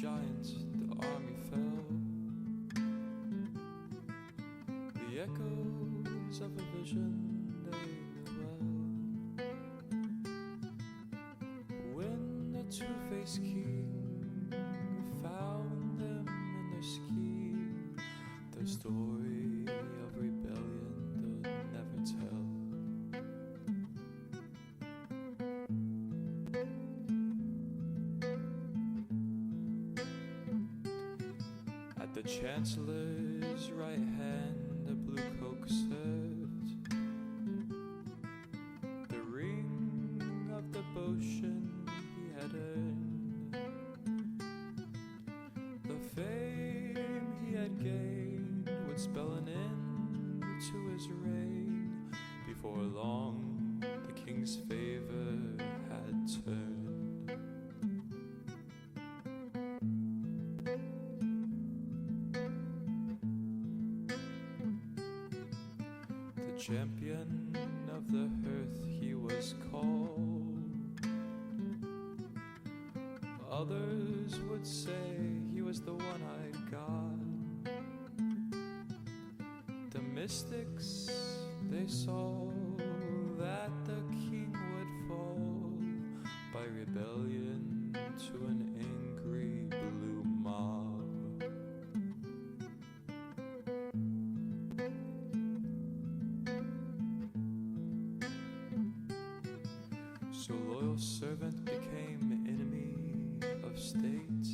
giant, the army fell. The echoes of a vision they knew well. When the two-faced king found them in their scheme, the story of rebellion they'll never tell. At the chancellor's right hand, a blue coke served. The ring of devotion he had earned, the fame he had gained would spell an end to his reign. Before long, the king's favor had turned. Champion of the hearth he was called. Others would say he was the one I'd got. The mystics, they saw that the king would fall by rebellion to an angry blue mob. So loyal servant became enemy of state.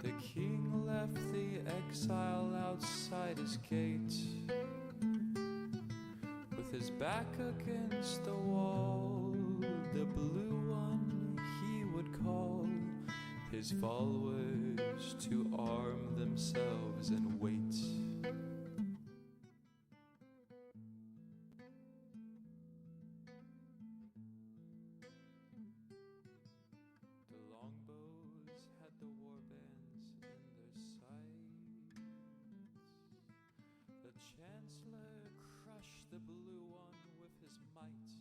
The king left the exile outside his gate. With his back against the wall, the blue one he would call his followers to arm themselves and wait. The longbows had the war bands in their sights. The chancellor crushed the blue one with his might.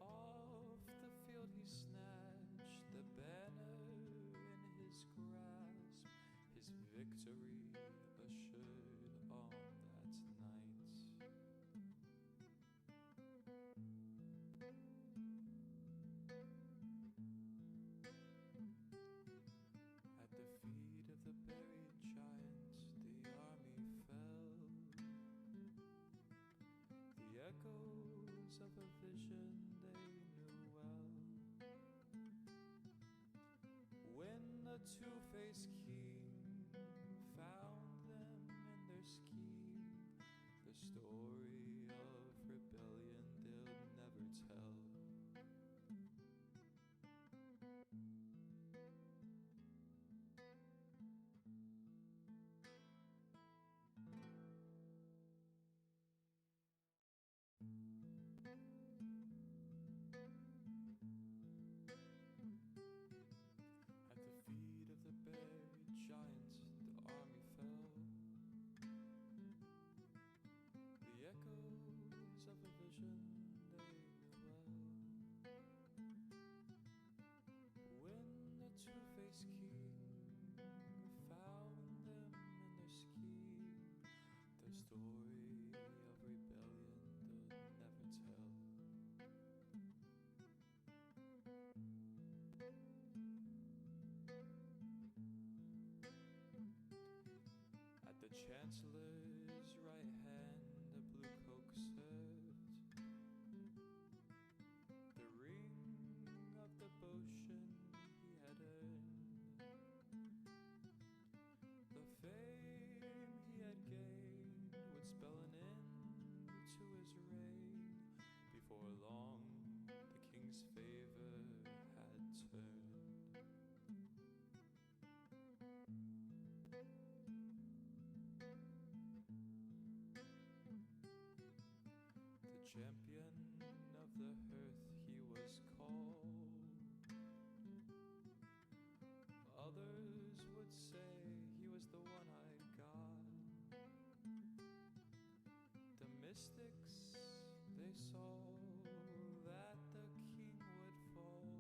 Off the field he snatched the banner in his grasp, his victory assured on that night. At the feet of the buried giant, the army fell. The echoes of a vision they knew well. When the two-faced king found them in their scheme, the story of rebellion they'll never tell. At the feet of the buried giant, the army fell. The echoes of a vision they knew well. When the two-faced king found them in their scheme, the story of rebellion they'll never tell. At the chancellor's right hand, a blue coke served. The ring of devotion he had earned, the fame he had gained would spell an end to his reign. Before long, the king's favor had turned. Champion of the hearth he was called. Others would say he was the one I'd got. The mystics, they saw that the king would fall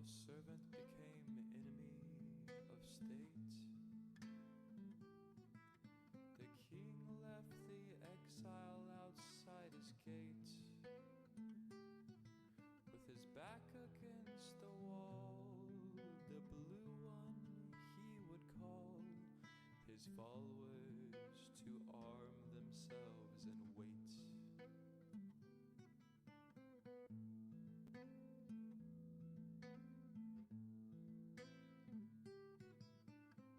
servant became enemy of state. The king left the exile outside his gate. With his back against the wall, the blue one he would call his followers to arm themselves and wait.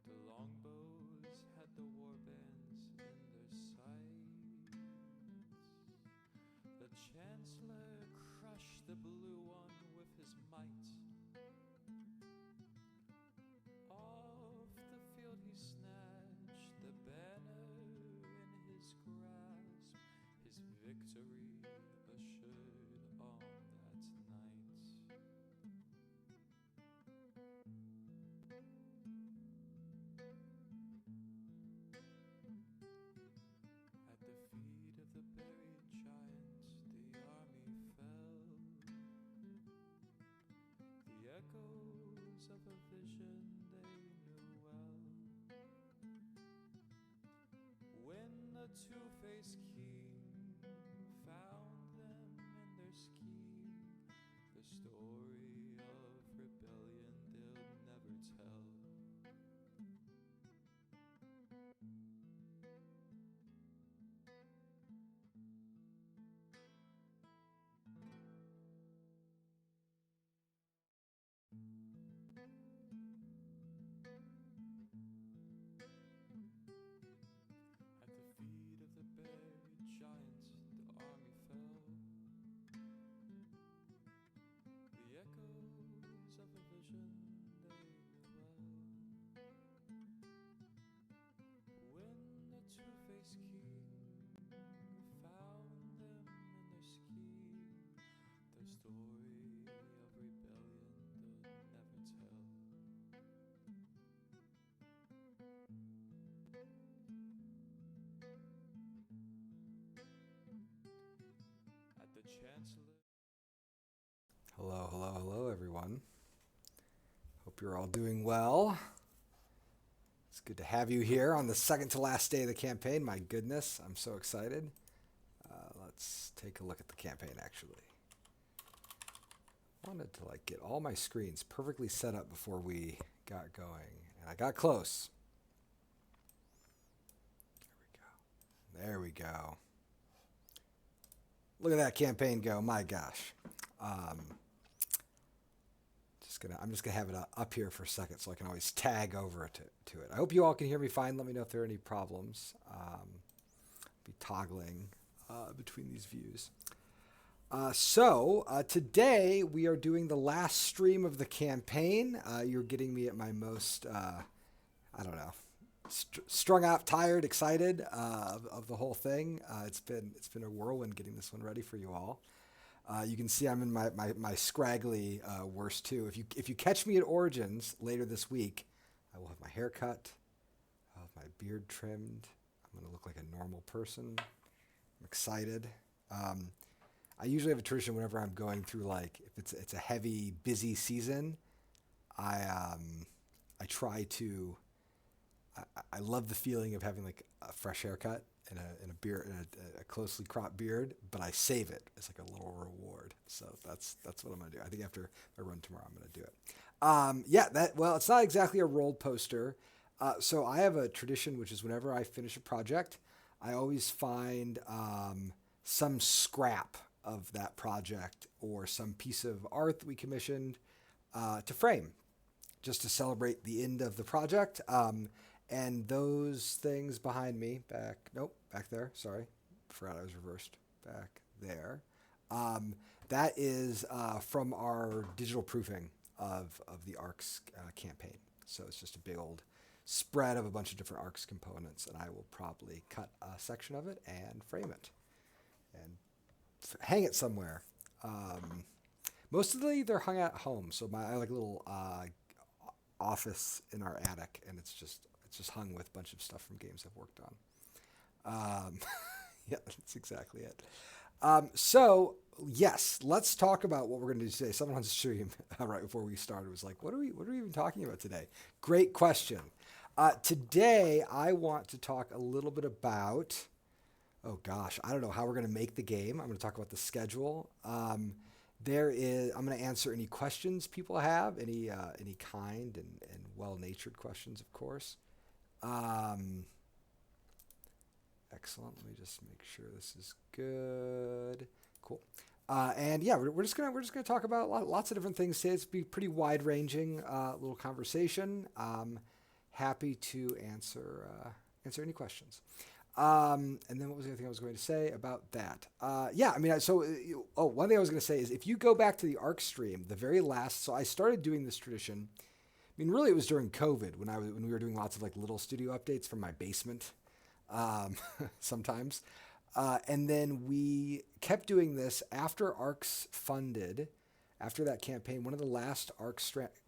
The longbows had the warbands in their sights. The chancellor crushed the blue one with his might. Off the field he snatched the banner in his grasp, his victory assured on that night. At the feet of the buried giant, the army fell. The echoes of a vision they knew well. When the two-faced king found them in their scheme, the story of rebellion they'll never tell. At the feet of the buried giant, the army fell. The echoes of a vision they knew well. When the two-faced king found them in their scheme, the story of rebellion they'll never tell. At the chancellor. Hello, everyone. Hope you're all doing well. It's good to have you here on the second to last day of the campaign. My goodness, I'm so excited. Let's take a look at the campaign, actually. I wanted to get all my screens perfectly set up before we got going, and I got close. There we go. Look at that campaign go, my gosh. I'm just gonna have it up here for a second so I can always tag over to it. I hope you all can hear me fine. Let me know if there are any problems. Be toggling between these views. So today we are doing the last stream of the campaign. You're getting me at my most, strung out, tired, excited of the whole thing. It's been a whirlwind getting this one ready for you all. You can see I'm in my scraggly worst too. If you catch me at Origins later this week, I will have my hair cut, I'll have my beard trimmed. I'm gonna look like a normal person. I'm excited. I usually have a tradition whenever I'm going through if it's a heavy, busy season, I try to. I love the feeling of having a fresh haircut and a beard, and a closely cropped beard, but I save it as a little reward. So that's what I'm gonna do. I think after I run tomorrow, I'm gonna do it. It's not exactly a rolled poster. So I have a tradition, which is whenever I finish a project, I always find some scrap of that project or some piece of art that we commissioned to frame, just to celebrate the end of the project. And those things behind me, back there, sorry, forgot I was reversed, back there. That is from our digital proofing of the ARCS campaign. So it's just a big old spread of a bunch of different ARCS components, and I will probably cut a section of it and frame it and hang it somewhere. Mostly they're hung at home. So I have a little office in our attic, and it's just hung with a bunch of stuff from games I've worked on. Yeah, that's exactly it. So Yes, let's talk about what we're going to do today. Someone on the stream right before we started was like, what are we even talking about today? Great question. Today, I want to talk a little bit about, oh gosh, I don't know how we're going to make the game. I'm going to talk about the schedule. I'm going to answer any questions people have, any kind and well-natured questions, of course. Excellent. Let me just make sure this is good. Cool. And yeah, we're just gonna talk about lots of different things today. It's be pretty wide ranging little conversation. Happy to answer any questions. And then what was the other thing I was going to say about that? Yeah, I mean, one thing I was going to say is if you go back to the ARC stream, the very last, so I started doing this tradition. I mean, really, it was during COVID when we were doing lots of like little studio updates from my basement. Sometimes. And then we kept doing this after ARC's funded. After that campaign, one of the last ARC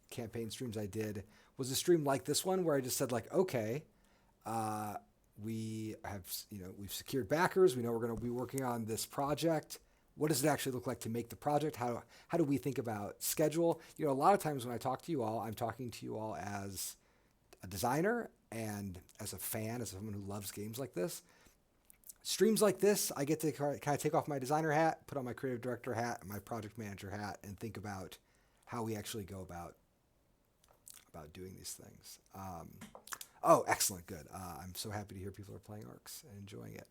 campaign streams I did was a stream like this one where I just said like, okay, we've secured backers. We know we're going to be working on this project. What does it actually look like to make the project? How do we think about schedule? You know, a lot of times when I talk to you all, I'm talking to you all as a designer and as a fan, as someone who loves games like this. Streams like this, I get to kind of take off my designer hat, put on my creative director hat, my project manager hat, and think about how we actually go about doing these things. Oh, excellent, good. I'm so happy to hear people are playing ARCs and enjoying it.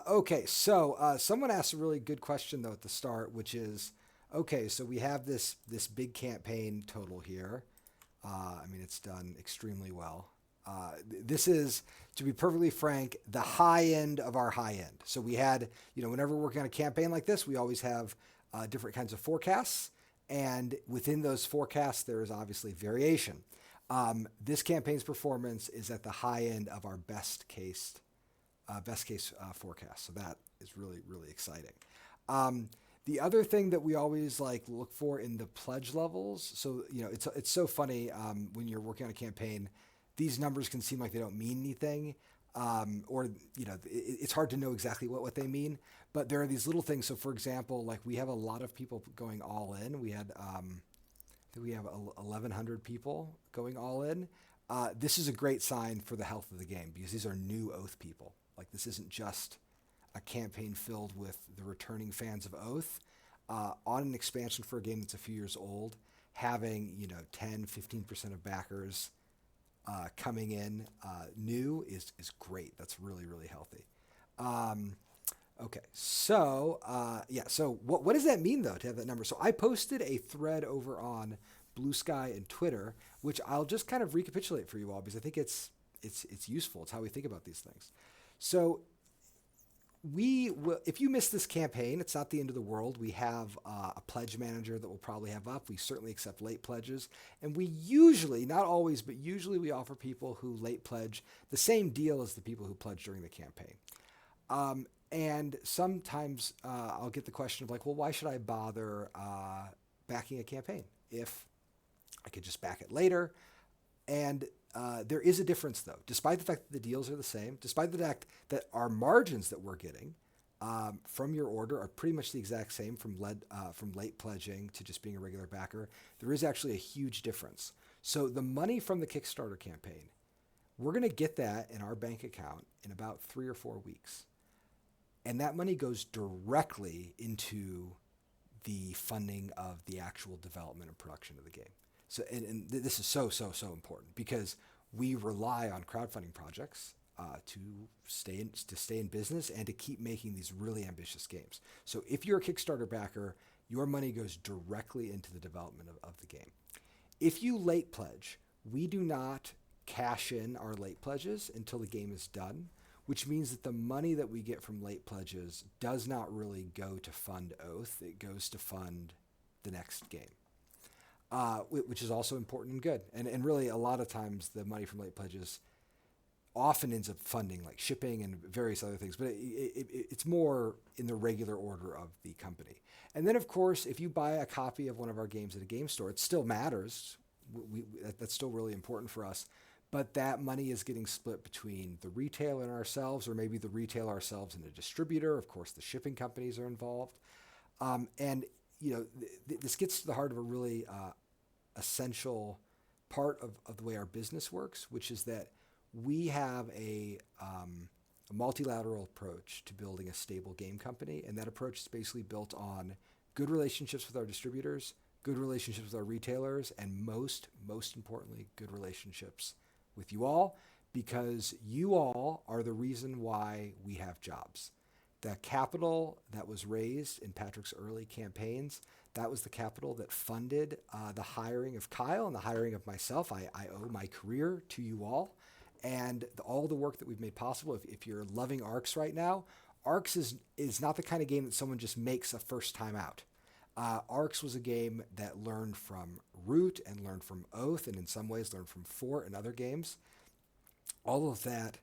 Okay, so someone asked a really good question though at the start, which is, okay, so we have this big campaign total here. I mean, it's done extremely well. This is, to be perfectly frank, the high end of our high end. So we had, whenever we're working on a campaign like this, we always have different kinds of forecasts. And within those forecasts, there is obviously variation. This campaign's performance is at the high end of our best case forecast. So that is really, really exciting. The other thing that we always look for in the pledge levels. So, it's so funny when you're working on a campaign, these numbers can seem like they don't mean anything, or it's hard to know exactly what they mean. But there are these little things. So, for example, we have a lot of people going all in. We had, I think we have 1,100 people going all in. This is a great sign for the health of the game because these are new Oath people. This isn't just a campaign filled with the returning fans of Oath. On an expansion for a game that's a few years old, having 10, 15% of backers coming in new is great. That's really, really healthy. Okay, so so what does that mean though to have that number? So I posted a thread over on Blue Sky and Twitter, which I'll just kind of recapitulate for you all because I think it's useful. It's how we think about these things. So if you miss this campaign, it's not the end of the world. We have a pledge manager that we'll probably have up. We certainly accept late pledges. And we usually, not always, but usually we offer people who late pledge the same deal as the people who pledge during the campaign. And sometimes I'll get the question of well, why should I bother backing a campaign if I could just back it later? And there is a difference, though. Despite the fact that the deals are the same, despite the fact that our margins that we're getting from your order are pretty much the exact same from late pledging to just being a regular backer, there is actually a huge difference. So the money from the Kickstarter campaign, we're going to get that in our bank account in about 3 or 4 weeks. And that money goes directly into the funding of the actual development and production of the game. So, and this is so important because we rely on crowdfunding projects to stay in business and to keep making these really ambitious games. So if you're a Kickstarter backer, your money goes directly into the development of the game. If you late pledge, we do not cash in our late pledges until the game is done, which means that the money that we get from late pledges does not really go to fund Oath. It goes to fund the next game. Which is also important and good. And really, a lot of times, the money from late pledges often ends up funding shipping and various other things, but it's more in the regular order of the company. And then, of course, if you buy a copy of one of our games at a game store, it still matters. That's still really important for us. But that money is getting split between the retailer and ourselves, or maybe the retailer ourselves and a distributor. Of course, the shipping companies are involved. And this gets to the heart of a really essential part of the way our business works, which is that we have a multilateral approach to building a stable game company, and that approach is basically built on good relationships with our distributors, good relationships with our retailers, and most importantly, good relationships with you all, because you all are the reason why we have jobs. The capital that was raised in Patrick's early campaigns, that was the capital that funded the hiring of Kyle and the hiring of myself. I owe my career to you all. And all the work that we've made possible. If you're loving ARX right now, ARX is not the kind of game that someone just makes a first time out. ARX was a game that learned from Root and learned from Oath, and in some ways learned from Fort and other games. All of that,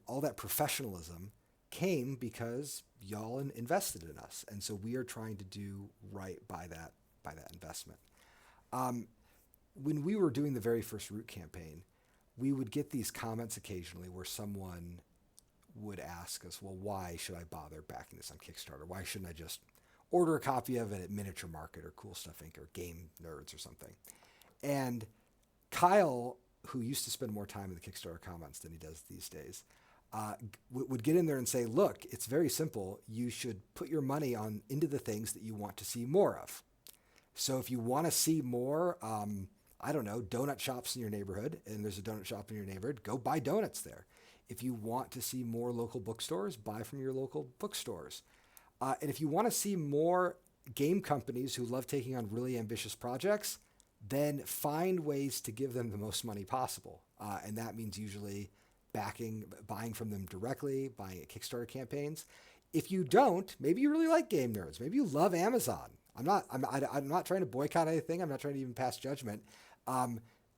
all that professionalism came because y'all invested in us, and so we are trying to do right by that investment. When we were doing the very first Root campaign, we would get these comments occasionally where someone would ask us, well, why should I bother backing this on Kickstarter? Why shouldn't I just order a copy of it at Miniature Market or Cool Stuff Inc. or Game Nerds or something? And Kyle, who used to spend more time in the Kickstarter comments than he does these days, would get in there and say, look, it's very simple. You should put your money into the things that you want to see more of. So if you want to see more, I don't know, donut shops in your neighborhood, and there's a donut shop in your neighborhood, go buy donuts there. If you want to see more local bookstores, buy from your local bookstores. And if you want to see more game companies who love taking on really ambitious projects, then find ways to give them the most money possible. And that means usually buying from them directly, buying at Kickstarter campaigns. If you don't, maybe you really like Game Nerds. Maybe you love Amazon. I'm not trying to boycott anything. I'm not trying to even pass judgment.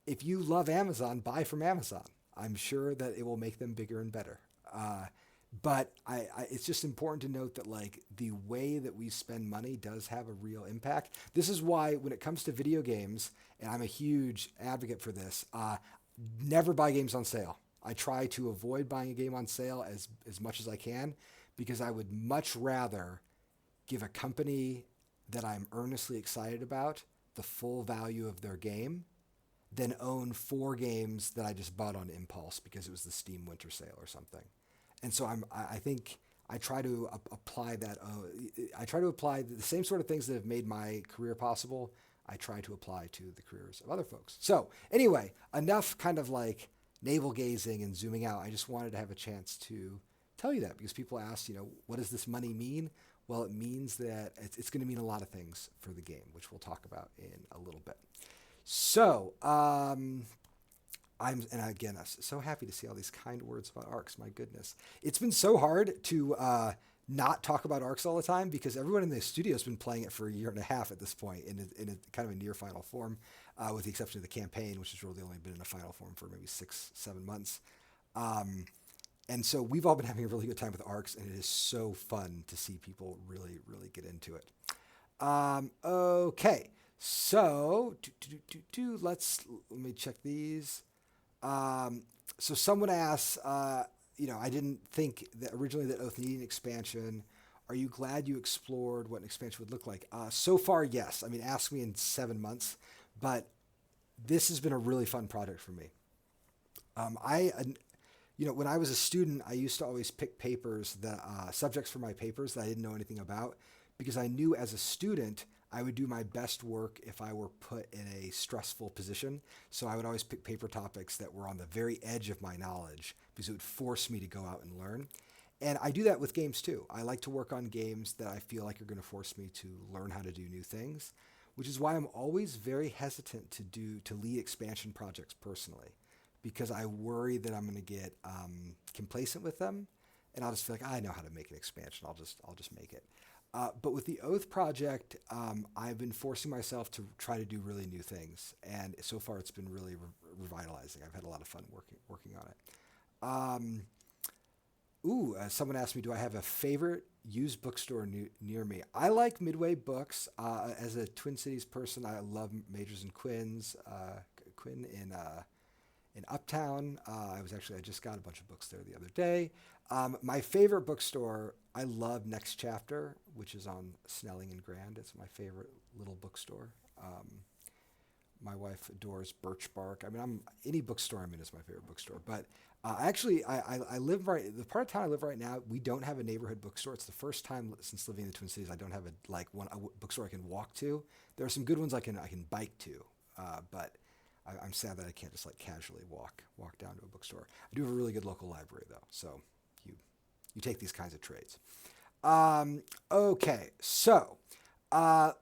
If you love Amazon, buy from Amazon. I'm sure that it will make them bigger and better. But it's just important to note that like the way that we spend money does have a real impact. This is why when it comes to video games, and I'm a huge advocate for this, never buy games on sale. I try to avoid buying a game on sale as much as I can, because I would much rather give a company that I'm earnestly excited about the full value of their game than own 4 games that I just bought on impulse because it was the Steam Winter Sale or something. And so I think I try to apply that. I try to apply the same sort of things that have made my career possible. I try to apply to the careers of other folks. So anyway, enough kind of like navel gazing and zooming out. I just wanted to have a chance to tell you that, because people ask, what does this money mean? Well, it means that it's going to mean a lot of things for the game, which we'll talk about in a little bit. So, I'm so happy to see all these kind words about ARX. My goodness. It's been so hard to not talk about ARX all the time, because everyone in the studio has been playing it for a year and a half at this point in a kind of a near final form, with the exception of the campaign, which has really only been in a final form for maybe 6-7 months. And so we've all been having a really good time with ARX, and it is so fun to see people really, really get into it. Okay, so let me check these. So someone asks, I didn't think that originally that Oath needed an expansion. Are you glad you explored what an expansion would look like? So far, yes. I mean, ask me in 7 months, but this has been a really fun project for me. When I was a student, I used to always pick subjects for my papers that I didn't know anything about, because I knew as a student, I would do my best work if I were put in a stressful position. So I would always pick paper topics that were on the very edge of my knowledge, because it would force me to go out and learn. And I do that with games too. I like to work on games that I feel like are going to force me to learn how to do new things, which is why I'm always very hesitant to lead expansion projects personally, because I worry that I'm going to get complacent with them, and I'll just feel like I know how to make an expansion. I'll just make it. But with the Oath project, I've been forcing myself to try to do really new things, and so far it's been really revitalizing. I've had a lot of fun working on it. Someone asked me, do I have a favorite used bookstore near me? I like Midway Books. As a Twin Cities person, I love Majors and Quinn in Uptown. I just got a bunch of books there the other day. My favorite bookstore, I love Next Chapter, which is on Snelling and Grand. It's my favorite little bookstore. My wife adores Birch Bark. I mean, any bookstore I'm in is my favorite bookstore. But I live the part of town I live right now, we don't have a neighborhood bookstore. It's the first time since living in the Twin Cities I don't have a bookstore I can walk to. There are some good ones I can bike to, but I'm sad that I can't just like casually walk down to a bookstore. I do have a really good local library though, so you take these kinds of trades. Okay, so are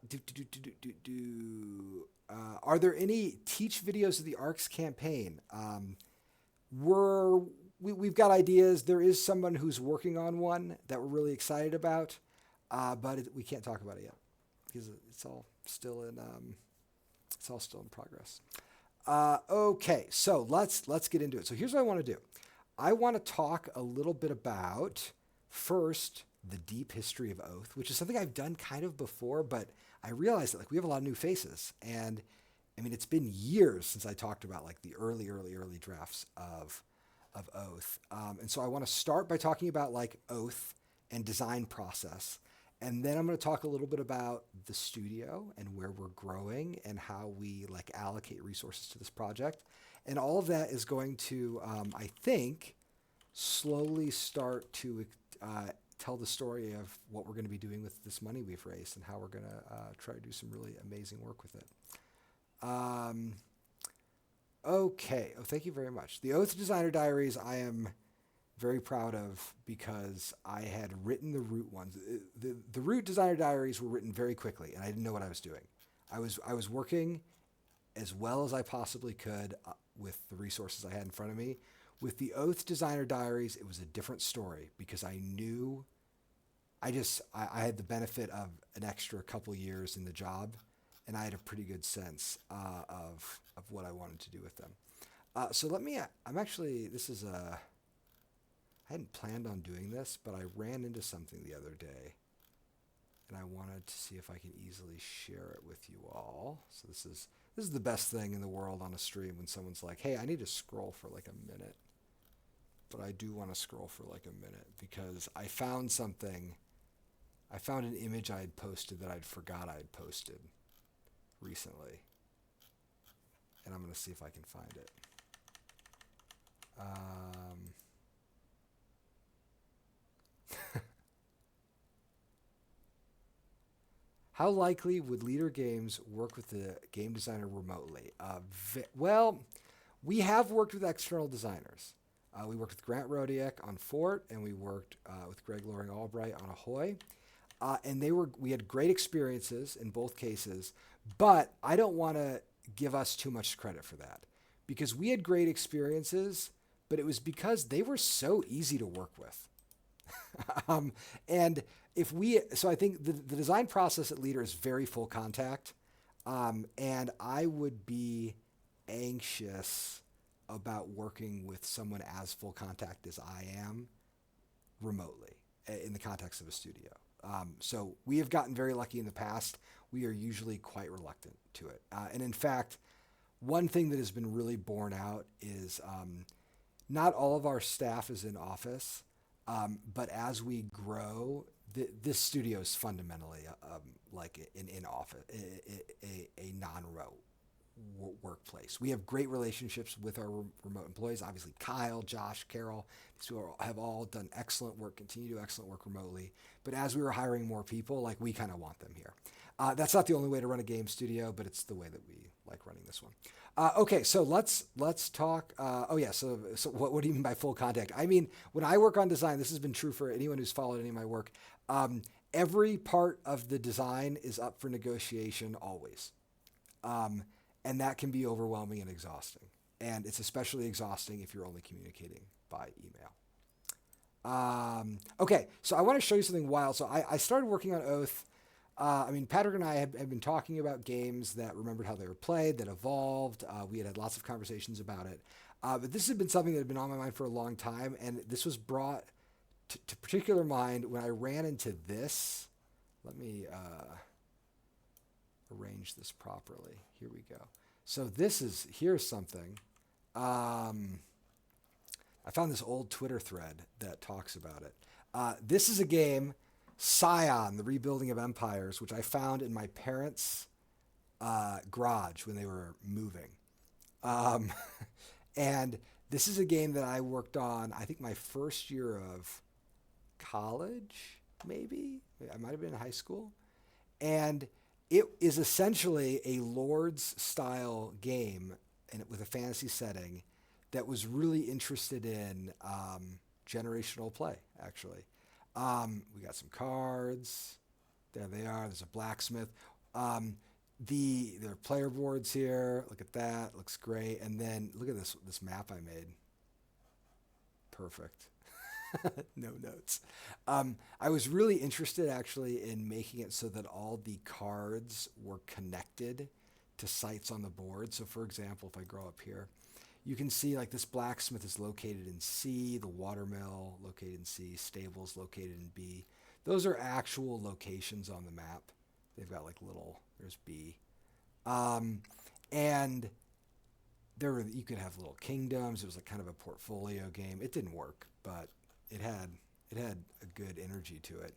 there any Teach videos of the ARCS campaign? We've got ideas. There is someone who's working on one that we're really excited about, but we can't talk about it yet because it's all still in progress. Okay, so let's get into it. So here's what I want to do. I want to talk a little bit about first the deep history of Oath, which is something I've done kind of before, but I realized that like we have a lot of new faces, and I mean it's been years since I talked about like the early drafts of Oath, and so I want to start by talking about like Oath and design process, and then I'm going to talk a little bit about the studio and where we're growing and how we like allocate resources to this project, and all of that is going to I think slowly start to tell the story of what we're going to be doing with this money we've raised and how we're going to try to do some really amazing work with it. Okay. Oh, thank you very much. The Oath Designer Diaries I am very proud of because I had written the root ones. The root Designer Diaries were written very quickly, and I didn't know what I was doing. I was working as well as I possibly could with the resources I had in front of me. With the Oath Designer Diaries, it was a different story because I knew I had the benefit of an extra couple years in the job, and I had a pretty good sense of what I wanted to do with them. So I hadn't planned on doing this, but I ran into something the other day, and I wanted to see if I can easily share it with you all. So this is the best thing in the world on a stream when someone's like, hey, I need to scroll for like a minute. But I do want to scroll for like a minute because I found an image I had posted that I'd forgot I had posted recently. And I'm going to see if I can find it. How likely would Leader Games work with the game designer remotely? Well, we have worked with external designers. We worked with Grant Rodiak on Fort, and we worked with Greg Loring Albright on Ahoy. And we had great experiences in both cases, but I don't want to give us too much credit for that because we had great experiences, but it was because they were so easy to work with. So I think the design process at Leader is very full contact. And I would be anxious about working with someone as full contact as I am remotely in the context of a studio. So we have gotten very lucky in the past. We are usually quite reluctant to it. And in fact, one thing that has been really borne out is not all of our staff is in office, but as we grow, this studio is fundamentally like an in-office, a non-remote workplace. We have great relationships with our remote employees. Obviously, Kyle, Josh, Carol, these people have all done excellent work, continue to do excellent work remotely. But as we were hiring more people, like we kind of want them here. That's not the only way to run a game studio, but it's the way that we like running this one. Okay, so let's talk. So what do you mean by full contact? I mean, when I work on design, this has been true for anyone who's followed any of my work. Every part of the design is up for negotiation always. And that can be overwhelming and exhausting. And it's especially exhausting if you're only communicating by email. Okay, so I want to show you something wild. So I started working on Oath. Patrick and I have been talking about games that remembered how they were played, that evolved. We had lots of conversations about it. But this had been something that had been on my mind for a long time. And this was brought to particular mind when I ran into this. Let me arrange this properly. Here we go. So here's something I found this old Twitter thread that talks about it. This is a game, Scion, the Rebuilding of Empires, which I found in my parents' garage when they were moving. Um, and this is a game that I worked on, I think, my first year of college, maybe. I might have been in high school. And it is essentially a Lords style game and with a fantasy setting that was really interested in generational play, actually. We got some cards. There they are. There's a blacksmith. There are player boards here. Look at that. Looks great. And then look at this map I made. Perfect. No notes. I was really interested actually in making it so that all the cards were connected to sites on the board. So for example, if I go up here, you can see like this blacksmith is located in C, the watermill located in C, stables located in B. Those are actual locations on the map. They've got like there's B. And you could have little kingdoms. It was like kind of a portfolio game. It didn't work, but it had a good energy to it.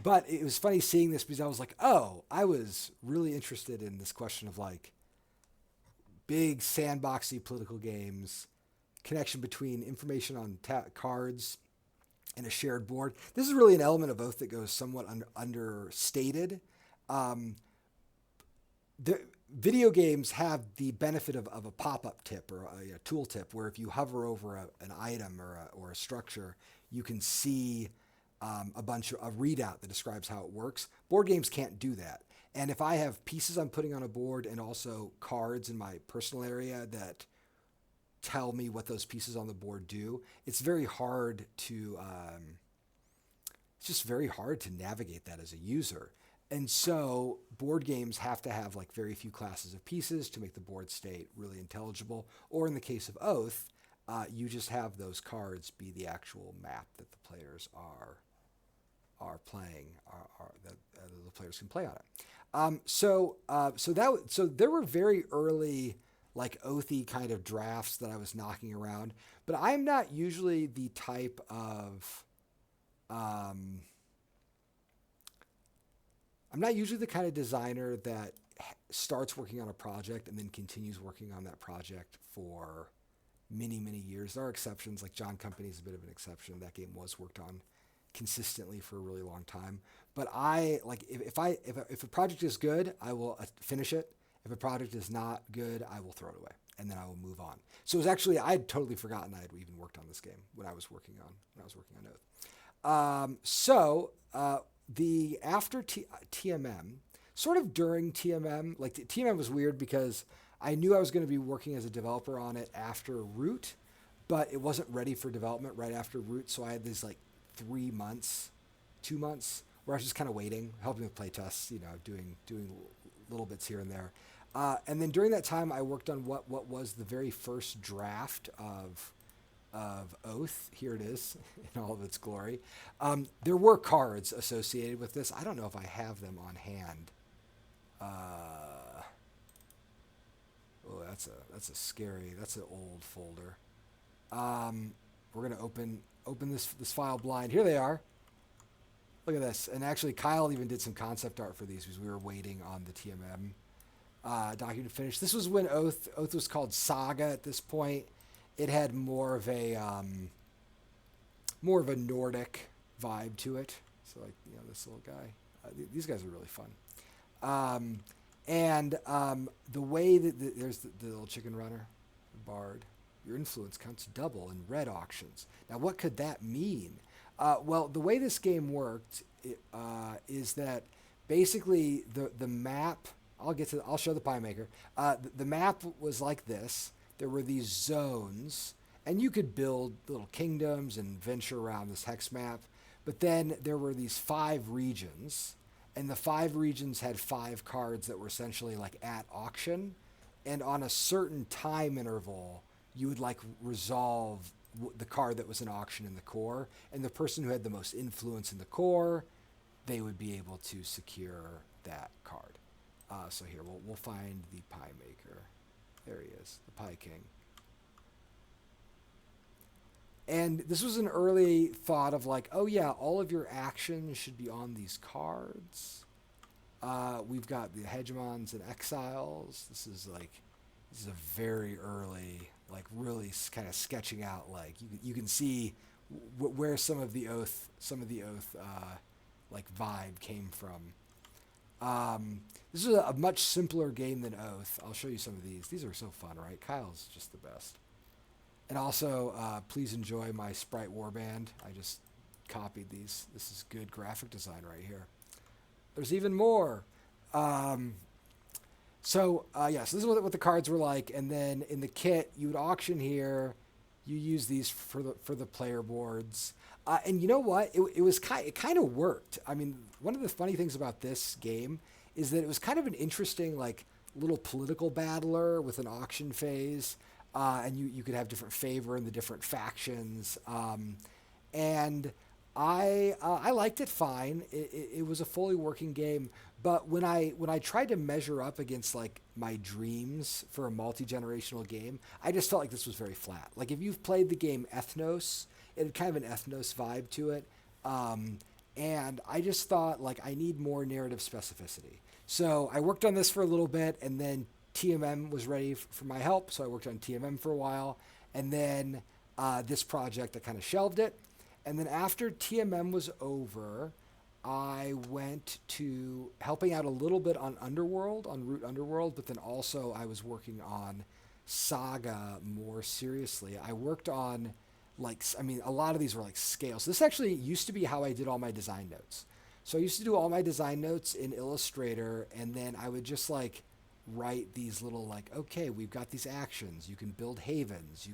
But it was funny seeing this because I was like, oh, I was really interested in this question of like big sandboxy political games, connection between information on cards and a shared board. This is really an element of Oath that goes somewhat understated. The video games have the benefit of a pop-up tip or a tool tip where if you hover over an item or a structure, you can see a readout that describes how it works. Board games can't do that. And if I have pieces I'm putting on a board and also cards in my personal area that tell me what those pieces on the board do, it's very hard to navigate that as a user. And so board games have to have like very few classes of pieces to make the board state really intelligible. Or in the case of Oath, you just have those cards be the actual map that the players are playing, that the players can play on it. So there were very early like Oathy kind of drafts that I was knocking around, but I'm not usually the type of I'm not usually the kind of designer that starts working on a project and then continues working on that project for many, many years. There are exceptions, like John Company is a bit of an exception. That game was worked on consistently for a really long time. But I like if a project is good, I will finish it. If a project is not good, I will throw it away and then I will move on. So it was actually I'd totally forgotten I had even worked on this game when I was working on Oath. The after TMM, sort of during TMM, like TMM was weird because I knew I was going to be working as a developer on it after Root, but it wasn't ready for development right after Root. So I had these like 2 months, where I was just kind of waiting, helping with playtests, doing little bits here and there. And then during that time, I worked on what was the very first draft of Oath. Here it is in all of its glory. There were cards associated with this. I don't know if I have them on hand. That's an old folder. We're gonna open this file blind. Here they are. Look at this. And actually, Kyle even did some concept art for these because we were waiting on the TMM document to finish. This was when Oath was called Saga at this point. It had more of a Nordic vibe to it. So like this little guy. These guys are really fun. The way that there's the little chicken runner, the bard. Your influence counts double in red auctions. Now, what could that mean? Well, the way this game worked is that basically the map. I'll show the pie maker. The map was like this. There were these zones, and you could build little kingdoms and venture around this hex map. But then there were these 5 regions, and the 5 regions had 5 cards that were essentially like at auction, and on a certain time interval, you would like resolve the card that was in auction in the core, and the person who had the most influence in the core, they would be able to secure that card. So here we'll find the pie maker. There he is, the Pie King. And this was an early thought of like, oh yeah, all of your actions should be on these cards. We've got the hegemons and exiles. This is a very early, like really kind of sketching out. Like you can see where some of the oath like vibe came from. This is a much simpler game than Oath. I'll show you some of these. These are so fun, right? Kyle's just the best. And also, please enjoy my Sprite Warband. I just copied these. This is good graphic design right here. There's even more. So this is what the cards were like. And then in the kit, you would auction here. You use these for the player boards. And you know what? It kind of worked. I mean, one of the funny things about this game is that it was kind of an interesting like little political battler with an auction phase. And you could have different favor in the different factions. And I liked it fine. It was a fully working game. But when I tried to measure up against like my dreams for a multi-generational game, I just felt like this was very flat. Like if you've played the game Ethnos, it had kind of an Ethnos vibe to it. And I just thought like I need more narrative specificity. So I worked on this for a little bit, and then TMM was ready for my help. So I worked on TMM for a while. And then this project, I kind of shelved it. And then after TMM was over, I went to helping out a little bit on Underworld, on Root Underworld, but then also I was working on Saga more seriously. I worked on a lot of these were like scales. So this actually used to be how I did all my design notes. So I used to do all my design notes in Illustrator, and then I would just like write these little like, okay, we've got these actions. You can build havens.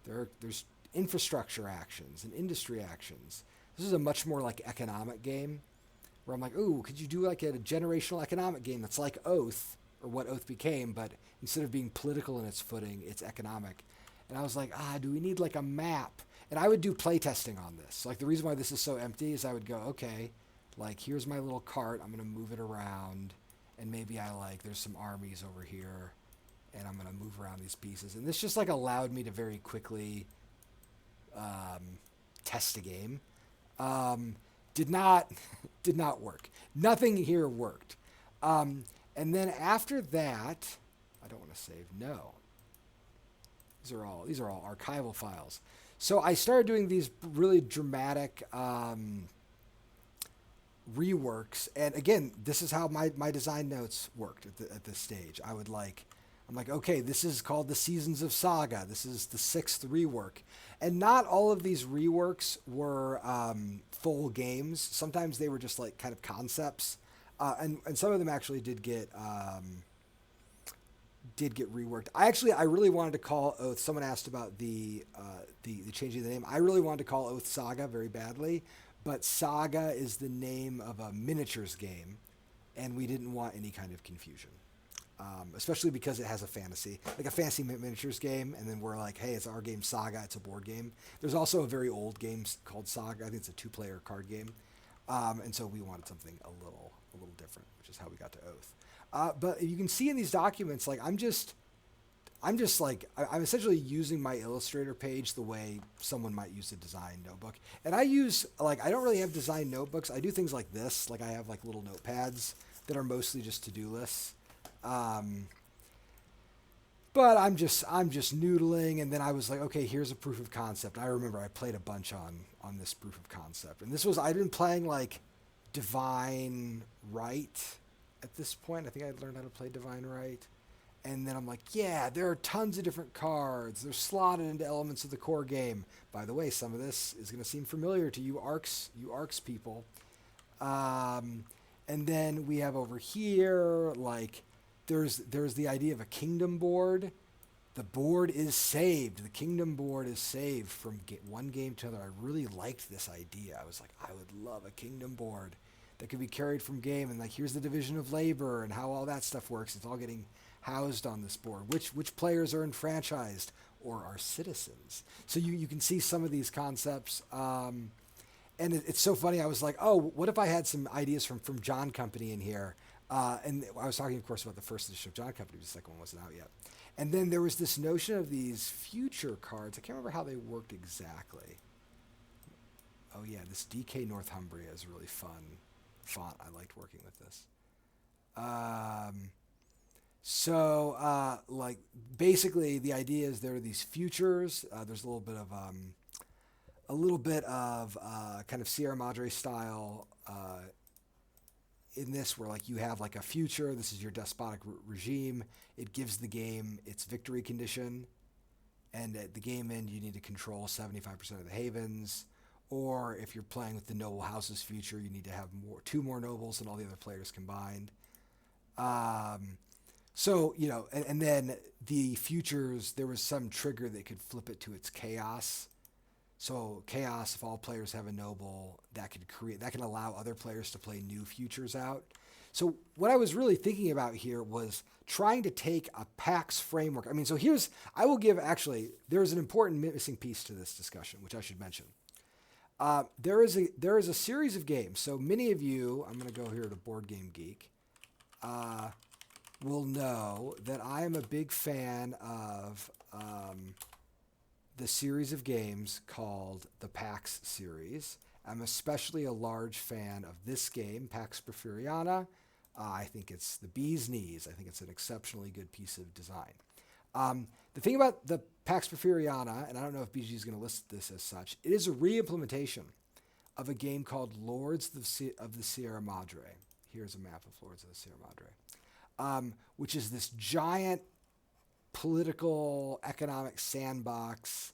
There's infrastructure actions and industry actions. This is a much more like economic game where I'm like, ooh, could you do like a generational economic game that's like Oath or what Oath became, but instead of being political in its footing, it's economic. And I was like, do we need like a map? And I would do playtesting on this. Like the reason why this is so empty is I would go, okay, like here's my little cart. I'm going to move it around. And maybe there's some armies over here and I'm going to move around these pieces. And this just like allowed me to very quickly test a game. Did not work. Nothing here worked. And then after that, I don't want to save. No. These are all archival files. So I started doing these really dramatic reworks. And again, this is how my design notes worked at this stage. I'm like, okay, this is called the Seasons of Saga. This is the 6th rework. And not all of these reworks were full games. Sometimes they were just like kind of concepts. And some of them actually did get reworked. I really wanted to call Oath. Someone asked about the changing the name. I really wanted to call Oath Saga very badly, but Saga is the name of a miniatures game, and we didn't want any kind of confusion. Especially because it has a fantasy miniatures game, and then we're like, hey, it's our game Saga, it's a board game. There's also a very old game called Saga. I think it's a 2-player card game. And so we wanted something a little different, which is how we got to Oath. But you can see in these documents, like I'm essentially using my Illustrator page the way someone might use a design notebook. And I don't really have design notebooks. I do things like this. Like I have like little notepads that are mostly just to-do lists. But I'm just noodling, and then I was like, okay, here's a proof of concept. I remember I played a bunch on this proof of concept, and I'd been playing like Divine Right at this point. I think I'd learned how to play Divine Right, and then I'm like, yeah, there are tons of different cards. They're slotted into elements of the core game. By the way, some of this is going to seem familiar to you Arcs people. And then we have over here like. There's the idea of a kingdom board. The board is saved. The kingdom board is saved from one game to another. I really liked this idea. I was like, I would love a kingdom board that could be carried from game. And like, here's the division of labor and how all that stuff works. It's all getting housed on this board. Which players are enfranchised or are citizens? So you can see some of these concepts. And it's so funny. I was like, oh, what if I had some ideas from John Company in here? And I was talking, of course, about the first edition of John Company, the second one wasn't out yet. And then there was this notion of these future cards. I can't remember how they worked exactly. Oh yeah, this DK Northumbria is really fun font. I liked working with this. Like basically the idea is there are these futures. There's a little bit of kind of Sierra Madre style in this, where like you have like a future. This is your despotic regime. It gives the game its victory condition, and at the game end you need to control 75% of the havens. Or if you're playing with the noble house's future, you need to have two more nobles than all the other players combined. And then the futures, there was some trigger that could flip it to its chaos. So chaos, if all players have a noble, that can allow other players to play new futures out. So what I was really thinking about here was trying to take a PAX framework. I mean, so there's an important missing piece to this discussion, which I should mention. There is a series of games. So many of you, I'm going to go here to Board Game Geek, will know that I am a big fan of the series of games called the PAX series. I'm especially a large fan of this game, Pax Porfiriana. I think it's the bee's knees. I think it's an exceptionally good piece of design. The thing about the Pax Porfiriana, and I don't know if BG is going to list this as such, it is a re-implementation of a game called Lords of the Sierra Madre. Here's a map of Lords of the Sierra Madre, which is this giant political, economic sandbox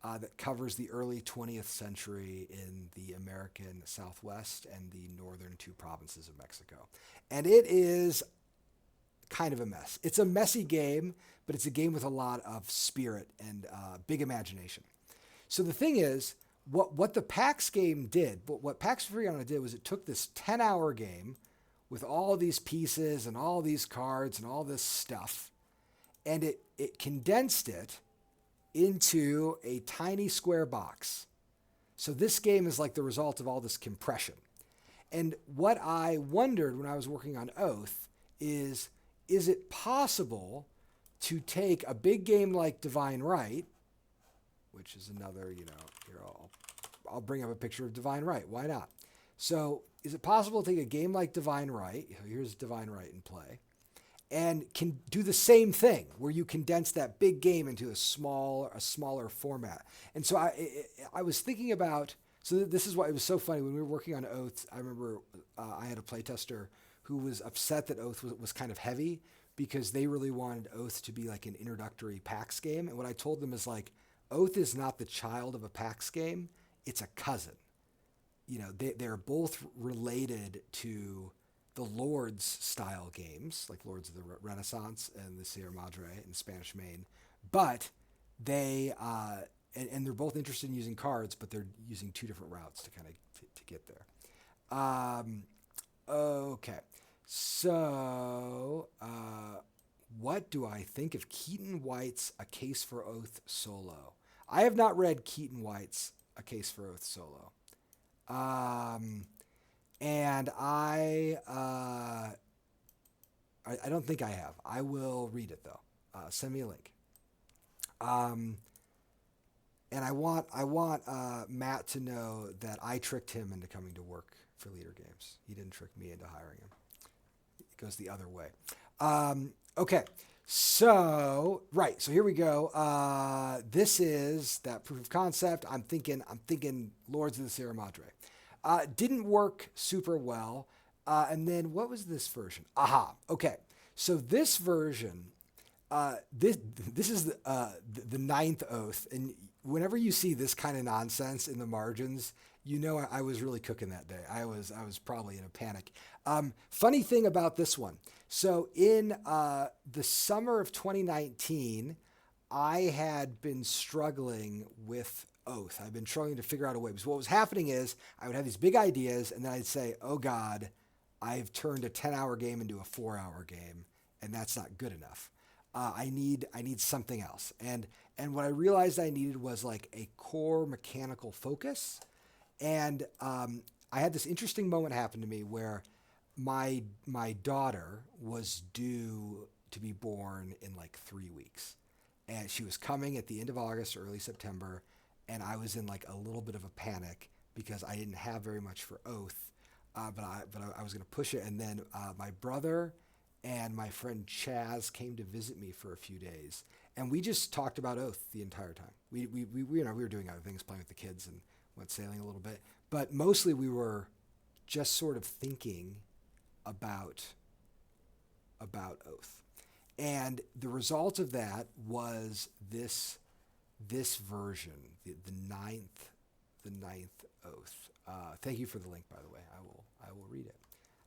that covers the early 20th century in the American Southwest and the northern two provinces of Mexico. And it is kind of a mess. It's a messy game, but it's a game with a lot of spirit and big imagination. So the thing is, what the PAX game did, what PAX Porfiriana did was it took this 10-hour game with all these pieces and all these cards and all this stuff, and it condensed it into a tiny square box. So this game is like the result of all this compression. And what I wondered when I was working on Oath is it possible to take a big game like Divine Right, which is another, here I'll bring up a picture of Divine Right. Why not? So is it possible to take a game like Divine Right, here's Divine Right in play, and can do the same thing where you condense that big game into a smaller format. And so I was thinking about, so this is why it was so funny when we were working on Oath. I remember I had a playtester who was upset that Oath was kind of heavy because they really wanted Oath to be like an introductory PAX game. And what I told them is like, Oath is not the child of a PAX game. It's a cousin. They're both related to the Lords style games, like Lords of the Renaissance and the Sierra Madre and Spanish Main, but they and they're both interested in using cards, but they're using two different routes to kind of to get there. Okay, so what do I think of Keaton White's A Case for Oath solo? I have not read Keaton White's A Case for Oath solo. And I don't think I have. I will read it though. Send me a link. And I want Matt to know that I tricked him into coming to work for Leader Games. He didn't trick me into hiring him. It goes the other way. Okay. So here we go. This is that proof of concept. I'm thinking Lords of the Sierra Madre. Didn't work super well. And then what was this version? Aha. Okay. So this version, this is the ninth Oath. And whenever you see this kind of nonsense in the margins, I was really cooking that day. I was probably in a panic. Funny thing about this one. So in the summer of 2019, I had been struggling with Oath. I've been trying to figure out a way. Because what was happening is I would have these big ideas, and then I'd say, oh God, I've turned a 10-hour game into a 4-hour game, and that's not good enough. I need something else. And what I realized I needed was like a core mechanical focus. And I had this interesting moment happen to me where my daughter was due to be born in like 3 weeks, and she was coming at the end of August, early September, and I was in like a little bit of a panic because I didn't have very much for Oath, but I was going to push it, and then my brother and my friend Chaz came to visit me for a few days, and we just talked about Oath the entire time. We were doing other things, playing with the kids, and went sailing a little bit, but mostly we were just sort of thinking about Oath. And the result of that was this version, the ninth Oath. Thank you for the link, by the way. I will read it.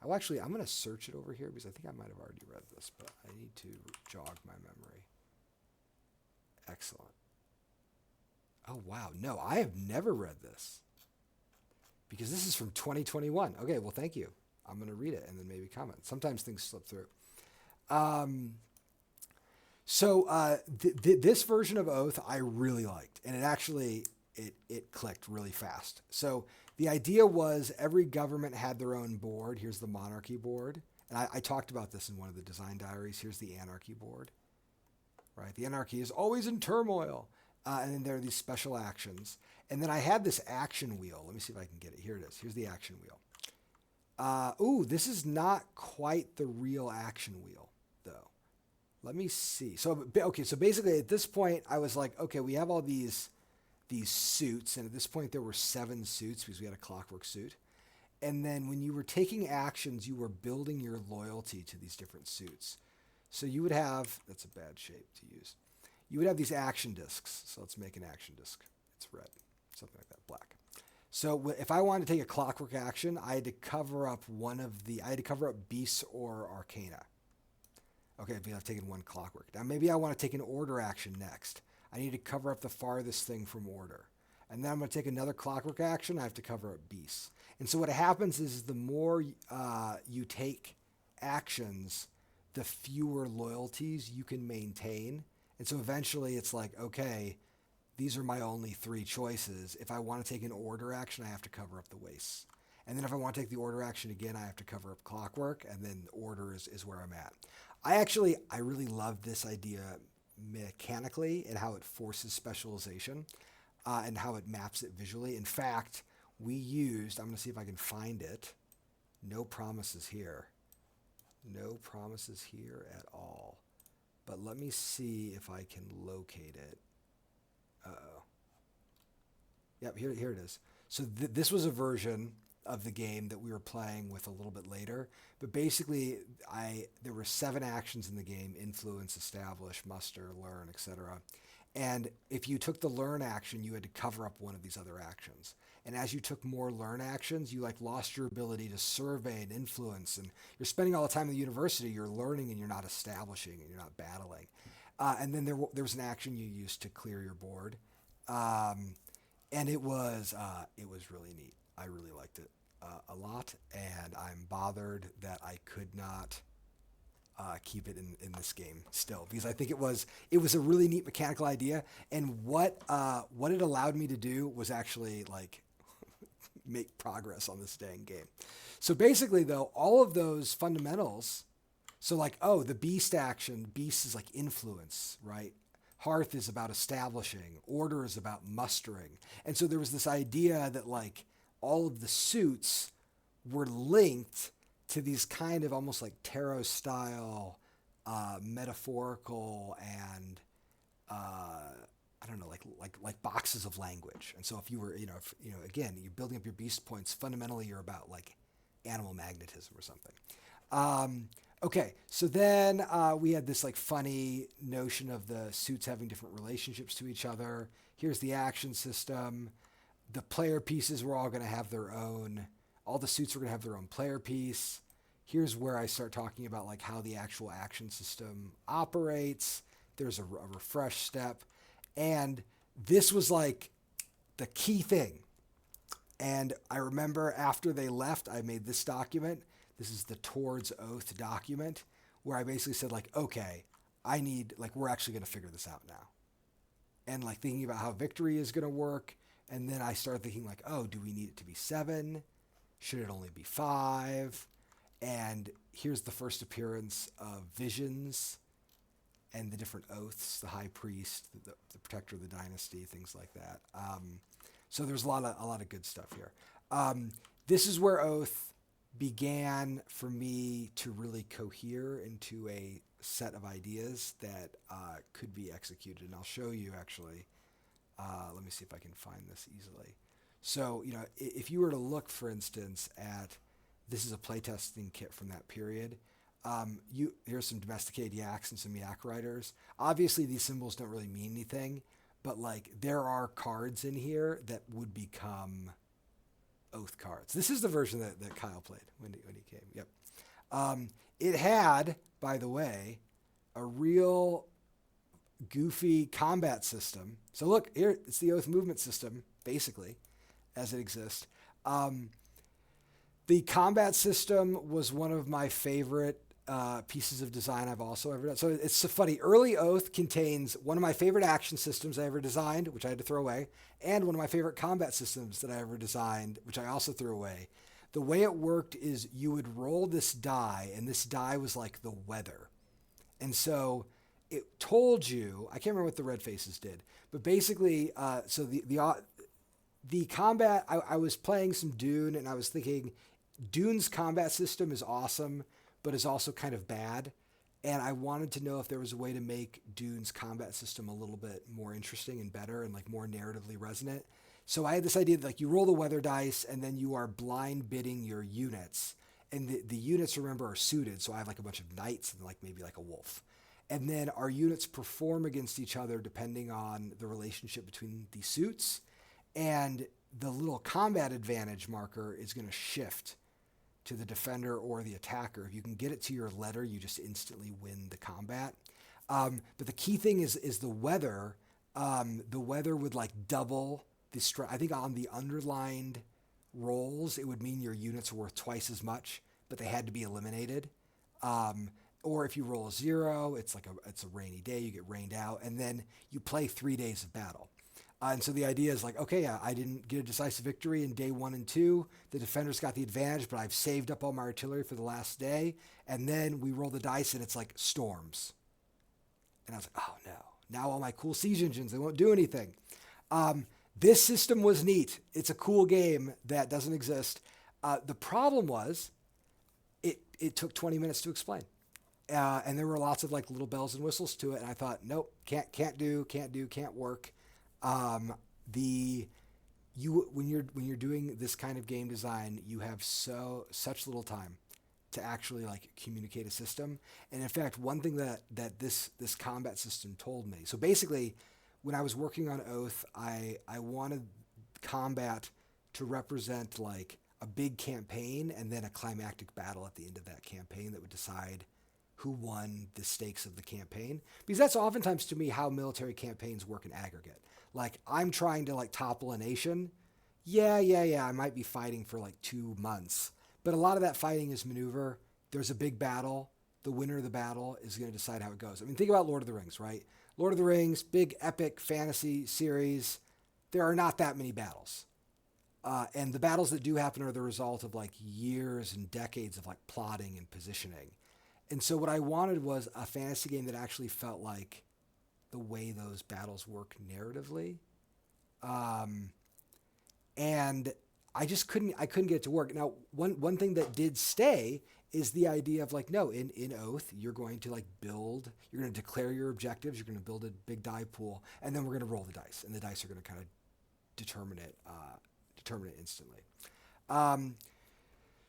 I'm going to search it over here because I think I might have already read this, but I need to jog my memory. Excellent. Oh wow, no, I have never read this because this is from 2021. Okay, well, thank you. I'm going to read it and then maybe comment. Sometimes things slip through. This version of Oath I really liked, and it clicked really fast. So the idea was every government had their own board. Here's the monarchy board. And I talked about this in one of the design diaries. Here's the anarchy board, right? The anarchy is always in turmoil. And then there are these special actions. And then I had this action wheel. Let me see if I can get it. Here it is. Here's the action wheel. This is not quite the real action wheel, though. Let me see. So basically at this point, I was like, okay, we have all these suits. And at this point, there were 7 suits because we had a clockwork suit. And then when you were taking actions, you were building your loyalty to these different suits. So you would have, that's a bad shape to use. You would have these action discs. So let's make an action disc. It's red, something like that, black. So if I wanted to take a clockwork action, I had to cover up beasts or arcana. Okay, but I've taken one clockwork. Now maybe I want to take an order action next. I need to cover up the farthest thing from order. And then I'm going to take another clockwork action. I have to cover up beasts. And so what happens is the more you take actions, the fewer loyalties you can maintain. And so eventually it's like, okay, these are my only 3 choices. If I want to take an order action, I have to cover up the wastes. And then if I want to take the order action again, I have to cover up clockwork, and then order is where I'm at. I really love this idea mechanically and how it forces specialization and how it maps it visually. In fact, I'm going to see if I can find it. No promises here. No promises here at all. But let me see if I can locate it. Uh-oh. Yep, here it is. So this was a version of the game that we were playing with a little bit later. But basically, there were 7 actions in the game: influence, establish, muster, learn, etc. And if you took the learn action, you had to cover up one of these other actions. And as you took more learn actions, you lost your ability to survey and influence. And you're spending all the time in the university, you're learning and you're not establishing and you're not battling. And then there was an action you used to clear your board. And it was really neat. I really liked it a lot. And I'm bothered that I could not keep it in this game still, because I think it was a really neat mechanical idea. And what it allowed me to do was actually make progress on this dang game. So basically, though, all of those fundamentals, so the beast action, beast is like influence, right? Hearth is about establishing, order is about mustering. And so there was this idea that all of the suits were linked to these kind of almost like tarot style metaphorical and I don't know, like boxes of language. And so if you were, again, you're building up your beast points, fundamentally you're about animal magnetism or something. Okay, so then we had this funny notion of the suits having different relationships to each other. Here's the action system. The player pieces were all going to have their own, all the suits were going to have their own player piece. Here's where I start talking about how the actual action system operates. There's a refresh step. And this was the key thing. And I remember after they left, I made this document. This is the Towards Oath document, where I basically said okay, we're actually going to figure this out now. And thinking about how victory is going to work. And then I started thinking do we need it to be 7? Should it only be 5? And here's the first appearance of visions and the different oaths, the high priest, the protector of the dynasty, things like that. So there's a lot of good stuff here. This is where oath began for me to really cohere into a set of ideas that could be executed. And I'll show you actually. Let me see if I can find this easily. So, if you were to look, for instance, at this is a playtesting kit from that period. Here's some domesticated yaks and some yak riders. Obviously, these symbols don't really mean anything, but like there are cards in here that would become oath cards. This is the version that Kyle played when he came. Yep. It had, by the way, a real goofy combat system. So look, here, it's the oath movement system, basically, as it exists. The combat system was one of my favorite pieces of design I've also ever done. So it's so funny. Early Oath contains one of my favorite action systems I ever designed, which I had to throw away, and one of my favorite combat systems that I ever designed, which I also threw away. The way it worked is you would roll this die, and this die was like the weather. And so it told you, I can't remember what the red faces did, but basically, so the combat, I was playing some Dune, and I was thinking, Dune's combat system is awesome, but is also kind of bad. And I wanted to know if there was a way to make Dune's combat system a little bit more interesting and better and like more narratively resonant. So I had this idea that like you roll the weather dice and then you are blind bidding your units. And the units, remember, are suited. So I have like a bunch of knights and like maybe like a wolf. And then our units perform against each other depending on the relationship between the suits. And the little combat advantage marker is going to shift to the defender or the attacker. If you can get it to your letter, you just instantly win the combat. But the key thing is the weather. The weather would like double the strength. I think on the underlined rolls, it would mean your units are worth twice as much, but they had to be eliminated. Or if you roll a 0, it's a rainy day, you get rained out, and then you play 3 days of battle. And so the idea is like, okay, I didn't get a decisive victory in day 1 and 2. The defenders got the advantage, but I've saved up all my artillery for the last day. And then we roll the dice and it's like storms. And I was like, oh no, now all my cool siege engines, they won't do anything. This system was neat. It's a cool game that doesn't exist. The problem was it took 20 minutes to explain. And there were lots of like little bells and whistles to it. And I thought, nope, can't work. When you're doing this kind of game design, you have such little time to actually like communicate a system. And in fact, one thing that this combat system told me. So basically, when I was working on Oath, I wanted combat to represent like a big campaign and then a climactic battle at the end of that campaign that would decide who won the stakes of the campaign. Because that's oftentimes to me how military campaigns work in aggregate. Like I'm trying to like topple a nation. Yeah. I might be fighting for like 2 months, but a lot of that fighting is maneuver. There's a big battle. The winner of the battle is going to decide how it goes. I mean, think about Lord of the Rings, right? Lord of the Rings, big epic fantasy series. There are not that many battles. And the battles that do happen are the result of like years and decades of like plotting and positioning. And so what I wanted was a fantasy game that actually felt like the way those battles work narratively. And I just couldn't get it to work. Now, one thing that did stay is the idea of like, no, in Oath, you're going to like build, you're going to declare your objectives, you're going to build a big die pool, and then we're going to roll the dice, and the dice are going to kind of determine it instantly.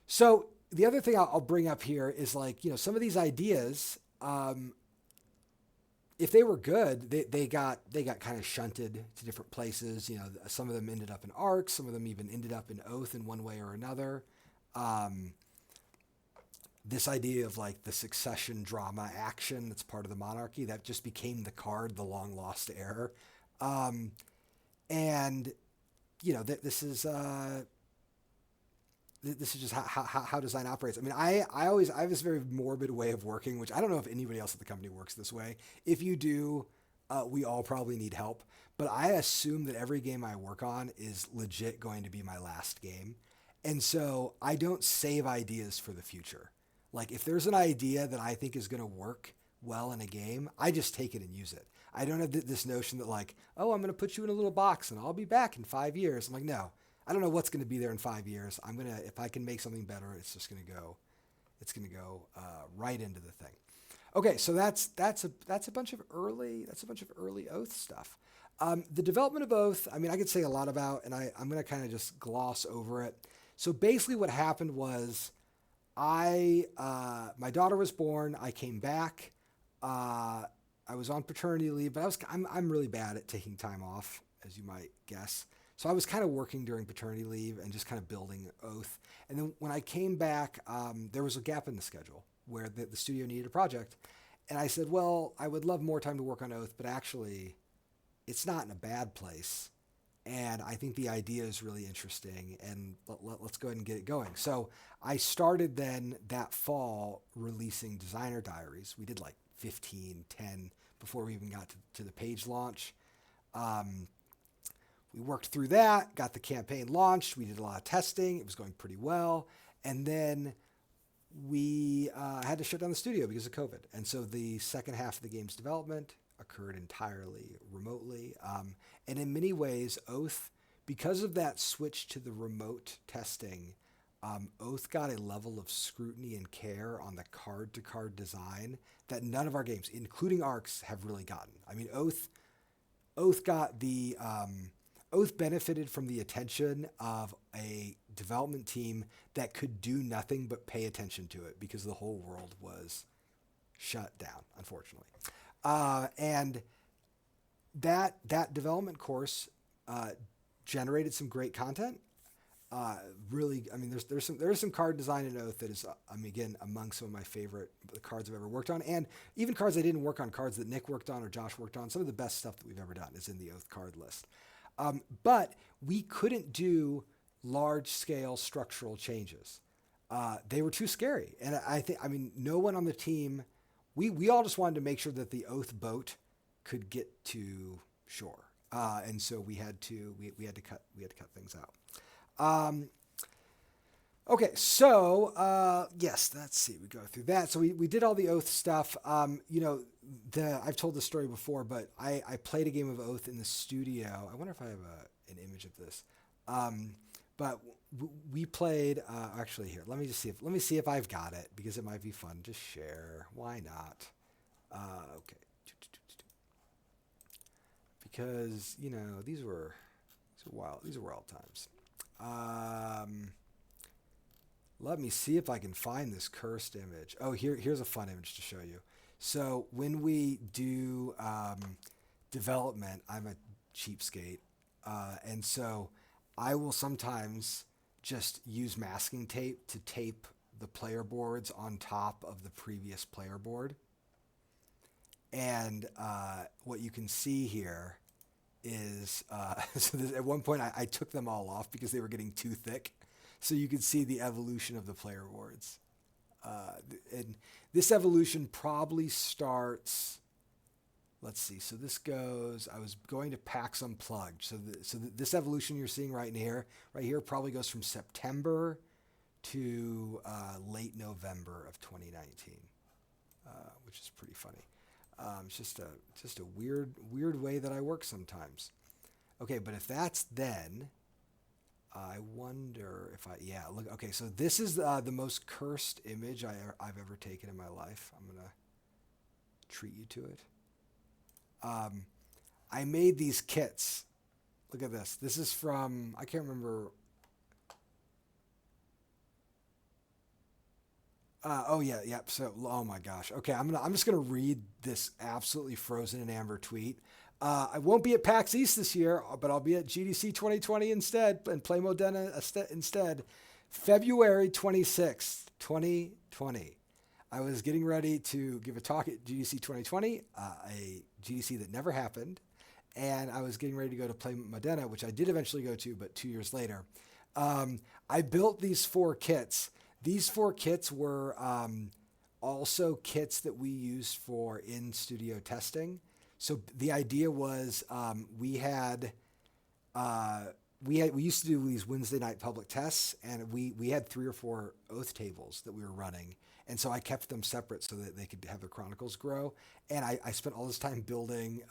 So the other thing I'll bring up here is like, some of these ideas, if they were good, they got kind of shunted to different places. Some of them ended up in Arc, some of them even ended up in Oath in one way or another. This idea of like the succession drama action that's part of the monarchy, that just became the card, the long lost heir. And this is just how design operates. I mean, I have this very morbid way of working, which I don't know if anybody else at the company works this way. If you do, we all probably need help. But I assume that every game I work on is legit going to be my last game. And so I don't save ideas for the future. Like if there's an idea that I think is going to work well in a game, I just take it and use it. I don't have this notion that like, oh, I'm going to put you in a little box and I'll be back in 5 years. I'm like, no, I don't know what's going to be there in 5 years. If I can make something better, it's going to go right into the thing. Okay, so that's a bunch of early Oath stuff. The development of Oath, I mean, I could say a lot about, and I'm going to kind of just gloss over it. So basically, what happened was, my daughter was born. I came back. I was on paternity leave, but I'm really bad at taking time off, as you might guess. So I was kind of working during paternity leave and just kind of building Oath. And then when I came back, there was a gap in the schedule where the studio needed a project. And I said, well, I would love more time to work on Oath, but actually it's not in a bad place. And I think the idea is really interesting, and let's go ahead and get it going. So I started then that fall releasing designer diaries. We did like 15, 10 before we even got to the page launch. We worked through that, got the campaign launched. We did a lot of testing. It was going pretty well. And then we had to shut down the studio because of COVID. And so the second half of the game's development occurred entirely remotely. And in many ways, Oath, because of that switch to the remote testing, Oath got a level of scrutiny and care on the card-to-card design that none of our games, including ARCs, have really gotten. I mean, Oath benefited from the attention of a development team that could do nothing but pay attention to it because the whole world was shut down, unfortunately. And that development course generated some great content. Really, I mean, there's some card design in Oath that is, again, among some of my favorite cards I've ever worked on, and even cards I didn't work on, cards that Nick worked on or Josh worked on. Some of the best stuff that we've ever done is in the Oath card list. But we couldn't do large-scale structural changes. They were too scary, and no one on the team. We all just wanted to make sure that the Oath boat could get to shore, and so we had to cut things out. Okay, so yes, let's see. We go through that. So we did all the Oath stuff. I've told this story before, but I played a game of Oath in the studio. I wonder if I have an image of this. But we played. Actually, here. Let me see if I've got it, because it might be fun to share. Why not? Okay. Because these were wild times. Let me see if I can find this cursed image. Oh, here's a fun image to show you. So when we do development, I'm a cheapskate, and so I will sometimes just use masking tape to tape the player boards on top of the previous player board. And what you can see here is, at one point I took them all off because they were getting too thick. So you can see the evolution of the player boards. And this evolution probably starts, let's see, so this goes, I was going to PAX Unplugged. So this evolution you're seeing right here probably goes from September to late November of 2019, which is pretty funny. It's just a weird way that I work sometimes. Okay, but if that's then, I wonder if look. Okay, so this is the most cursed image I've ever taken in my life. I'm gonna treat you to it. I made these kits. Look at this. This is from, I can't remember. So, oh my gosh. Okay, I'm just gonna read this absolutely frozen in amber tweet. I won't be at PAX East this year, but I'll be at GDC 2020 instead, and play Modena instead. February 26th, 2020. I was getting ready to give a talk at GDC 2020, a GDC that never happened, and I was getting ready to go to play Modena, which I did eventually go to, but 2 years later. I built these 4 kits. These 4 kits were also kits that we used for in-studio testing. So the idea was we had we used to do these Wednesday night public tests, and we had 3 or 4 oath tables that we were running, and so I kept them separate so that they could have their chronicles grow. And I spent all this time building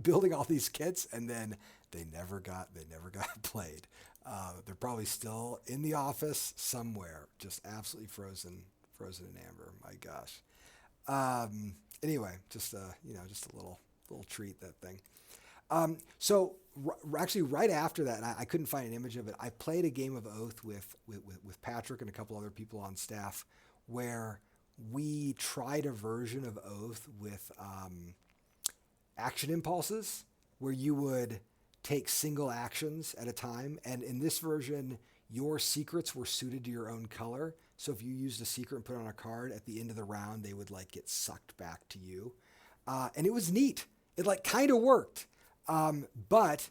building all these kits, and then they never got played. They're probably still in the office somewhere, just absolutely frozen in amber. My gosh. Anyway, just just a little treat, that thing. So actually, right after that, and I couldn't find an image of it. I played a game of Oath with Patrick and a couple other people on staff, where we tried a version of Oath with action impulses, where you would take single actions at a time. And in this version, your secrets were suited to your own color. So if you used a secret and put it on a card, at the end of the round, they would like get sucked back to you. And it was neat. It like kind of worked. But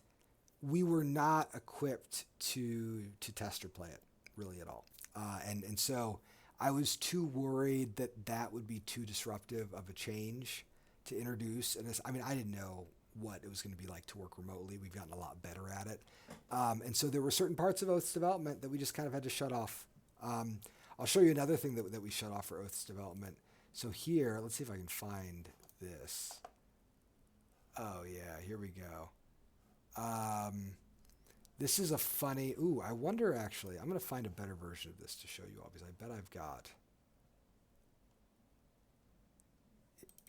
we were not equipped to test or play it really at all. And so I was too worried that would be too disruptive of a change to introduce. And I didn't know what it was going to be like to work remotely. We've gotten a lot better at it. And so there were certain parts of Oath's development that we just kind of had to shut off. I'll show you another thing that we shut off for Oath's development. So here, let's see if I can find this. Oh yeah, here we go. This is a funny, I wonder actually, I'm going to find a better version of this to show you all, because I bet I've got,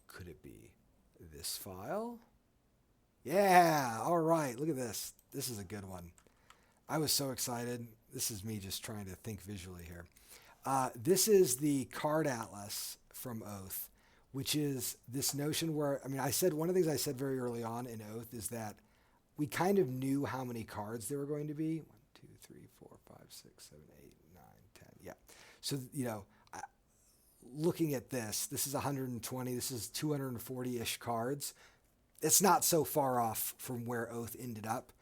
could it be this file? Yeah, all right, look at this. This is a good one. I was so excited. This is me just trying to think visually here. This is the card atlas from Oath, which is this notion where, one of the things I said very early on in Oath is that we kind of knew how many cards there were going to be. 1, 2, 3, 4, 5, 6, 7, 8, 9, 10. Yeah. So, looking at this is 120, this is 240-ish cards. It's not so far off from where Oath ended up.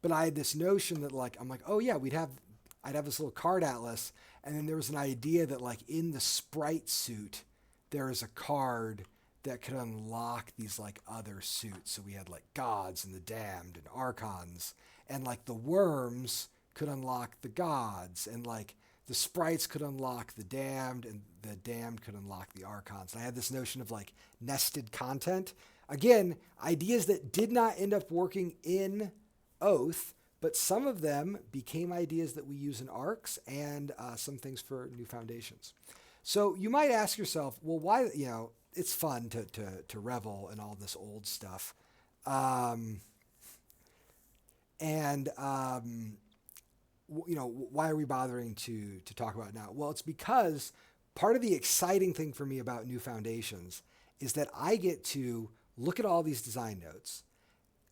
But I had this notion that I'm like, oh yeah, I'd have this little card atlas. And then there was an idea that in the sprite suit, there is a card that could unlock these other suits. So we had gods and the damned and archons, and the worms could unlock the gods, and the sprites could unlock the damned, and the damned could unlock the archons. And I had this notion of nested content. Again, ideas that did not end up working in Oath, but some of them became ideas that we use in ARCs, and some things for new foundations. So you might ask yourself, well, why, it's fun to revel in all this old stuff. Why are we bothering to talk about it now? Well, it's because part of the exciting thing for me about new foundations is that I get to look at all these design notes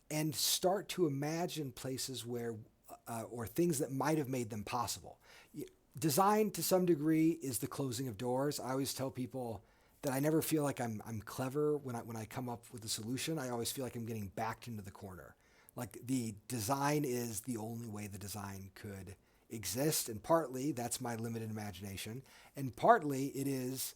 and start to imagine places where, or things that might have made them possible. Design, to some degree, is the closing of doors. I always tell people that I never feel like I'm clever when I come up with a solution. I always feel like I'm getting backed into the corner. The design is the only way the design could exist, and partly that's my limited imagination, and partly it is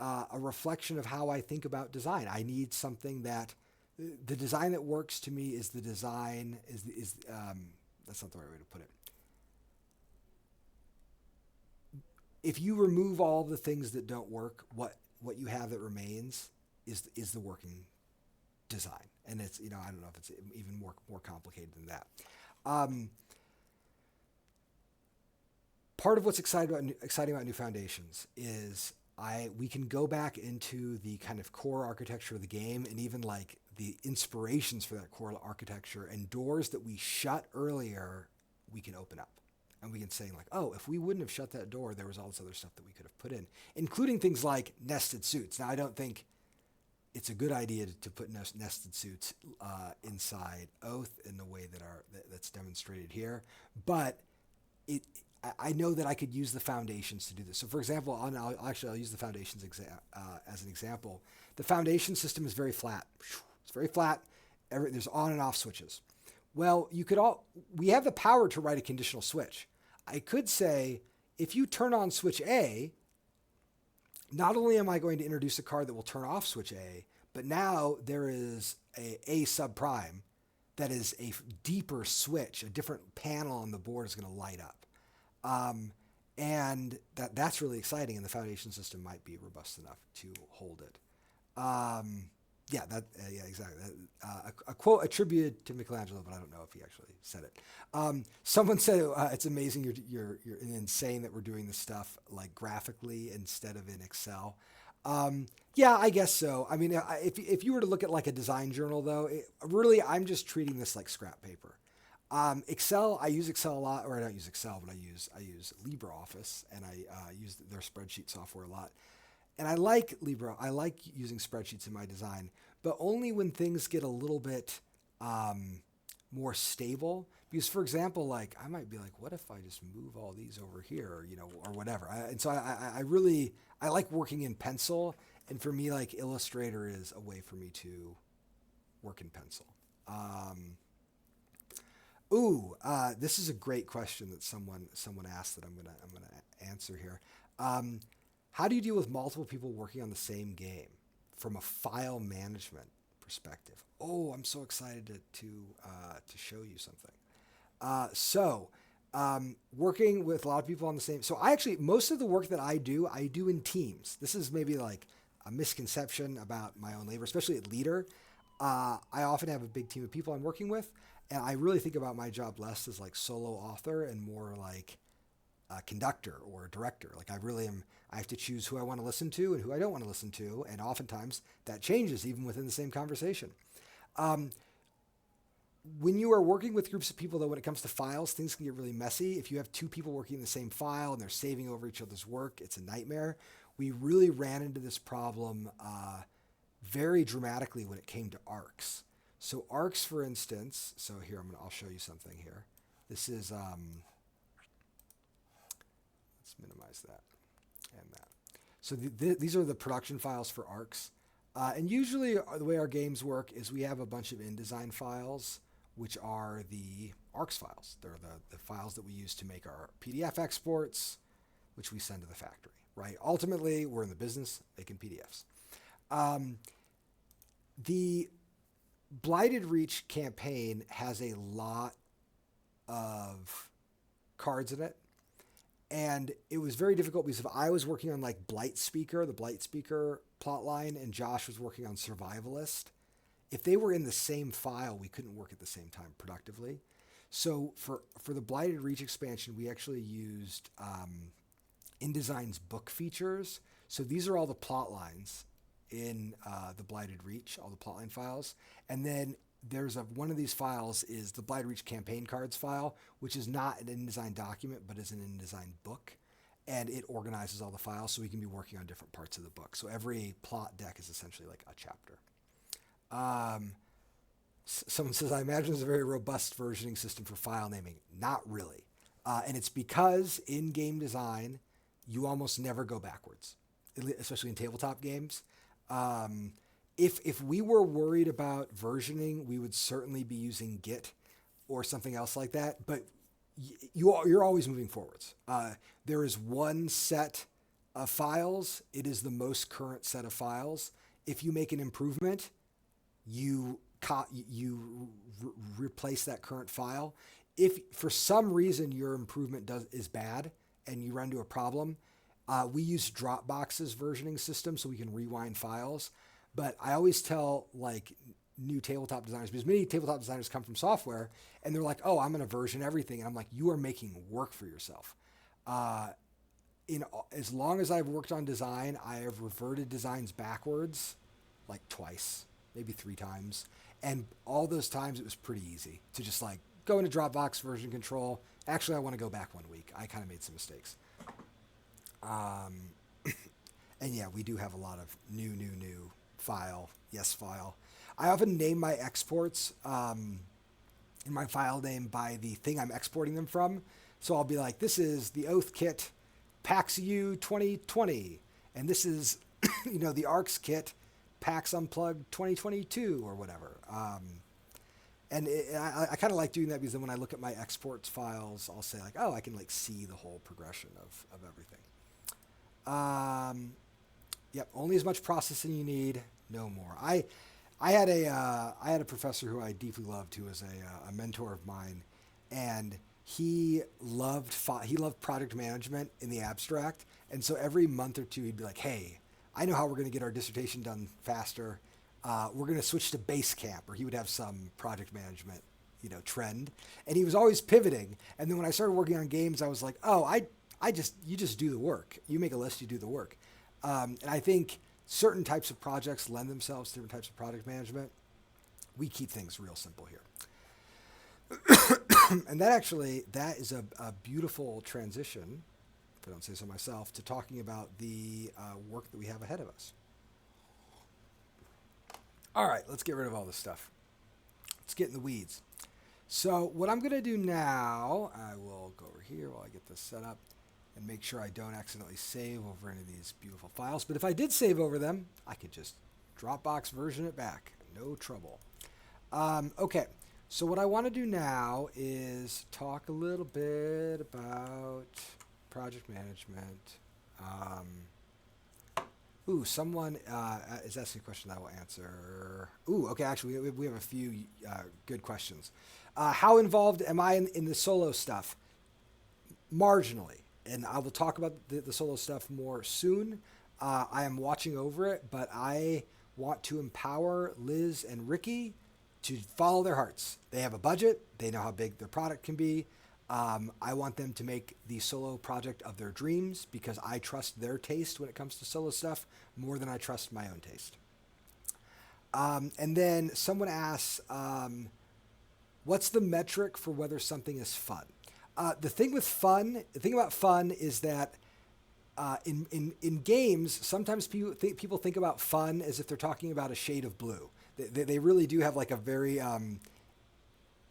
a reflection of how I think about design. I need something that the design that works to me is the design is that's not the right way to put it. If you remove all the things that don't work, what you have that remains is the working design. And it's, I don't know if it's even more complicated than that. Part of what's exciting about new foundations is we can go back into the kind of core architecture of the game, and even the inspirations for that core architecture, and doors that we shut earlier, we can open up. And we can say if we wouldn't have shut that door, there was all this other stuff that we could have put in, including things like nested suits. Now, I don't think it's a good idea to put nested suits inside Oath in the way that's demonstrated here, but I know that I could use the foundations to do this. So, for example, I'll use the foundations as an example. The foundation system is very flat. It's very flat. There's on and off switches. Well, we have the power to write a conditional switch. I could say, if you turn on switch A, not only am I going to introduce a card that will turn off switch A, but now there is a subprime that is a deeper switch, a different panel on the board is going to light up. And that's really exciting, and the foundation system might be robust enough to hold it. Yeah, exactly. A quote attributed to Michelangelo, but I don't know if he actually said it. Someone said it's amazing you're insane that we're doing this stuff like graphically instead of in Excel. Yeah, I guess so. I mean, if you were to look at like a design journal, though, really I'm just treating this like scrap paper. Excel, I use Excel a lot, or I don't use Excel, but I use LibreOffice, and I use their spreadsheet software a lot. And I like I like using spreadsheets in my design, but only when things get a little bit more stable. Because, for example, like I might be like, what if I just move all these over here, or whatever. And so I really like working in pencil, and for me, like Illustrator is a way for me to work in pencil. This is a great question that someone asked that I'm gonna answer here. How do you deal with multiple people working on the same game from a file management perspective? Oh, I'm so excited to show you something. Working with a lot of people on the same. So most of the work that I do in teams. This is maybe like a misconception about my own labor, especially at Leader. I often have a big team of people I'm working with, and I really think about my job less as like solo author and more like a conductor or a director. Like I have to choose who I want to listen to and who I don't want to listen to, and oftentimes that changes even within the same conversation. When you are working with groups of people, though, when it comes to files, things can get really messy. If you have two people working in the same file and they're saving over each other's work, it's a nightmare. We really ran into this problem very dramatically when it came to arcs. So arcs, for instance, I'll show you something here. This is, let's minimize that and that. So these are the production files for arcs. And usually the way our games work is we have a bunch of InDesign files, which are the arcs files. They're the files that we use to make our PDF exports, which we send to the factory, right? Ultimately, we're in the business making PDFs. The Blighted Reach campaign has a lot of cards in it. And it was very difficult because if I was working on like the Blight Speaker plotline, and Josh was working on Survivalist, if they were in the same file, we couldn't work at the same time productively. So for the Blighted Reach expansion, we actually used InDesign's book features. So these are all the plot lines in the Blighted Reach, all the plotline files. And then there's one of these files is the Blighted Reach campaign cards file, which is not an InDesign document, but is an InDesign book. And it organizes all the files so we can be working on different parts of the book. So every plot deck is essentially like a chapter. Someone says, I imagine there's a very robust versioning system for file naming. Not really. And it's because in game design, you almost never go backwards, especially in tabletop games. If we were worried about versioning, we would certainly be using Git or something else like that. But you're always moving forwards. There is one set of files. It is the most current set of files. If you make an improvement, you replace that current file. If for some reason your improvement is bad and you run into a problem, we use Dropbox's versioning system so we can rewind files. But I always tell like new tabletop designers, because many tabletop designers come from software and they're like, oh, I'm going to version everything. And I'm like, you are making work for yourself. As long as I've worked on design, I have reverted designs backwards like twice, maybe 3 times. And all those times it was pretty easy to just like go into Dropbox version control. Actually, I want to go back 1 week. I kind of made some mistakes. And yeah, we do have a lot of new file. Yes, file. I often name my exports in my file name by the thing I'm exporting them from. So I'll be like, this is the Oath Kit PAX U 2020. And this is, the ARCS Kit PAX Unplugged 2022 or whatever. And I kind of like doing that because then when I look at my exports files, I'll say like, oh, I can like see the whole progression of everything. Yep, only as much processing you need, no more. I I had a professor who I deeply loved, who was a mentor of mine, and he loved project management in the abstract, and so every month or two he'd be like, "Hey, I know how we're going to get our dissertation done faster. We're going to switch to Basecamp," or he would have some project management, trend, and he was always pivoting. And then when I started working on games, I was like, "Oh, you just do the work. You make a list, you do the work." And I think certain types of projects lend themselves to different types of project management. We keep things real simple here. And that is a beautiful transition, if I don't say so myself, to talking about the work that we have ahead of us. All right, let's get rid of all this stuff. Let's get in the weeds. So what I'm going to do now, I will go over here while I get this set up and make sure I don't accidentally save over any of these beautiful files. But if I did save over them, I could just Dropbox version it back. No trouble. Okay, so what I want to do now is talk a little bit about project management. Someone is asking a question that I will answer. Okay, actually, we have a few good questions. How involved am I in the solo stuff? Marginally. And I will talk about the solo stuff more soon. I am watching over it, but I want to empower Liz and Ricky to follow their hearts. They have a budget. They know how big their product can be. I want them to make the solo project of their dreams because I trust their taste when it comes to solo stuff more than I trust my own taste. And then someone asks, what's the metric for whether something is fun? The thing about fun is that in games, sometimes people think about fun as if they're talking about a shade of blue. They really do have like a very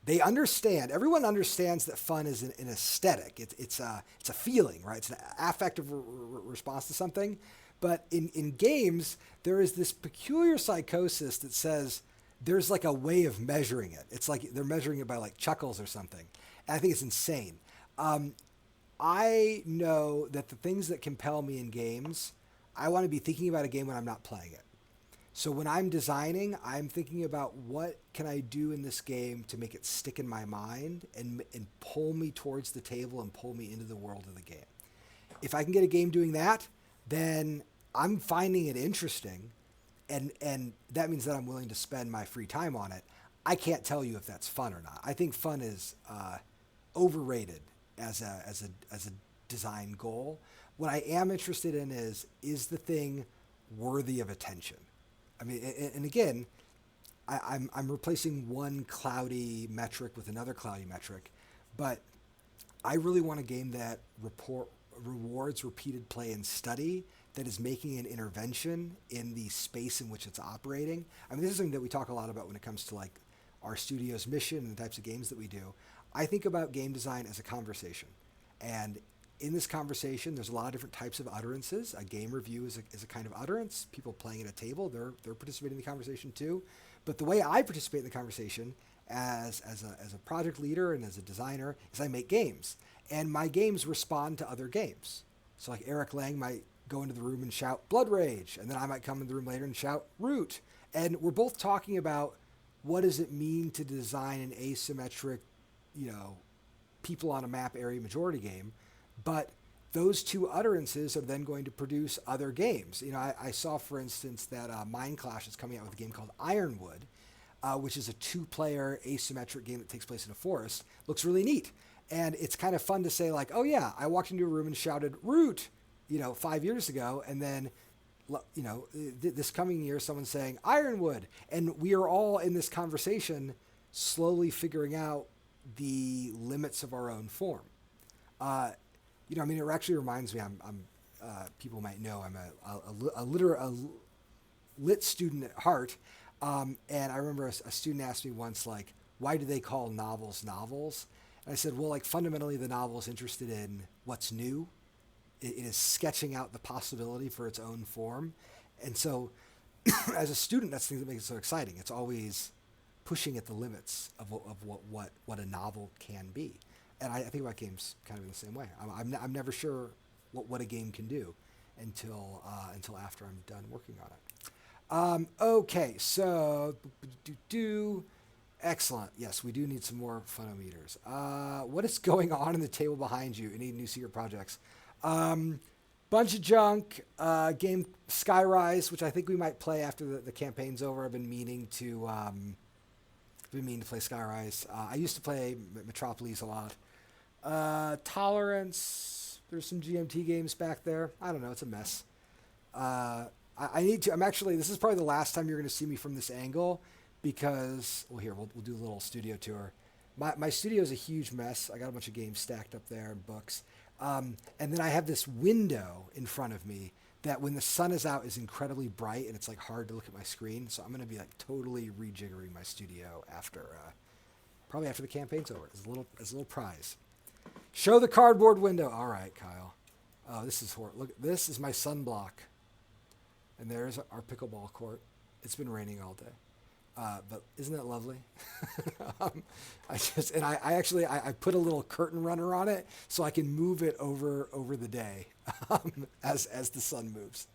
everyone understands that fun is an aesthetic. It's a feeling, right? It's an affective response to something. But in games, there is this peculiar psychosis that says there's like a way of measuring it. It's like they're measuring it by like chuckles or something. And I think it's insane. I know that the things that compel me in games, I want to be thinking about a game when I'm not playing it. So when I'm designing, I'm thinking about what can I do in this game to make it stick in my mind and pull me towards the table and pull me into the world of the game. If I can get a game doing that, then I'm finding it interesting, and that means that I'm willing to spend my free time on it. I can't tell you if that's fun or not. I think fun is overrated as a design goal. What I am interested in is the thing worthy of attention? I mean, and again, I'm replacing one cloudy metric with another cloudy metric, but I really want a game that rewards repeated play and study, that is making an intervention in the space in which it's operating. I mean, this is something that we talk a lot about when it comes to like our studio's mission and the types of games that we do. I think about game design as a conversation. And in this conversation, there's a lot of different types of utterances. A game review is a kind of utterance. People playing at a table, they're participating in the conversation too. But the way I participate in the conversation as a project leader and as a designer is I make games. And my games respond to other games. So like Eric Lang might go into the room and shout Blood Rage, and then I might come in the room later and shout Root. And we're both talking about what does it mean to design an asymmetric, people on a map area majority game. But those two utterances are then going to produce other games. I saw, for instance, that Mind Clash is coming out with a game called Ironwood, which is a 2-player asymmetric game that takes place in a forest. Looks really neat. And it's kind of fun to say like, oh yeah, I walked into a room and shouted Root, 5 years ago. And then, this coming year, someone's saying Ironwood. And we are all in this conversation slowly figuring out the limits of our own form. It actually reminds me, people might know I'm a lit student at heart. And I remember a student asked me once, like, why do they call novels novels? And I said, well, like fundamentally the novel is interested in what's new. It is sketching out the possibility for its own form. And so as a student, that's the thing that makes it so exciting. It's always pushing at the limits of what a novel can be. And I think about games kind of in the same way. I'm never sure what a game can do until after I'm done working on Okay, so excellent. Yes, we do need some more funometers. What is going on in the table behind you? Any new secret projects? Um, Bunch of junk. Game Skyrise, which I think we might play after the campaign's over. I've been meaning to play Skyrise. I used to play Metropolis a lot. Tolerance. There's some GMT games back there. I don't know. It's a mess. I need to. I'm actually. This is probably the last time you're going to see me from this angle, because well, here we'll do a little studio tour. My studio is a huge mess. I got a bunch of games stacked up there and books, and then I have this window in front of me that when the sun is out is incredibly bright and it's like hard to look at my screen. So I'm going to be like totally rejiggering my studio after probably after the campaign's over as a little prize. Show the cardboard window. All right, Kyle. Oh, this is horrible. Look, this is my sunblock. And there's our pickleball court. It's been raining all day. But isn't that lovely? I put a little curtain runner on it so I can move it over the day as the sun moves.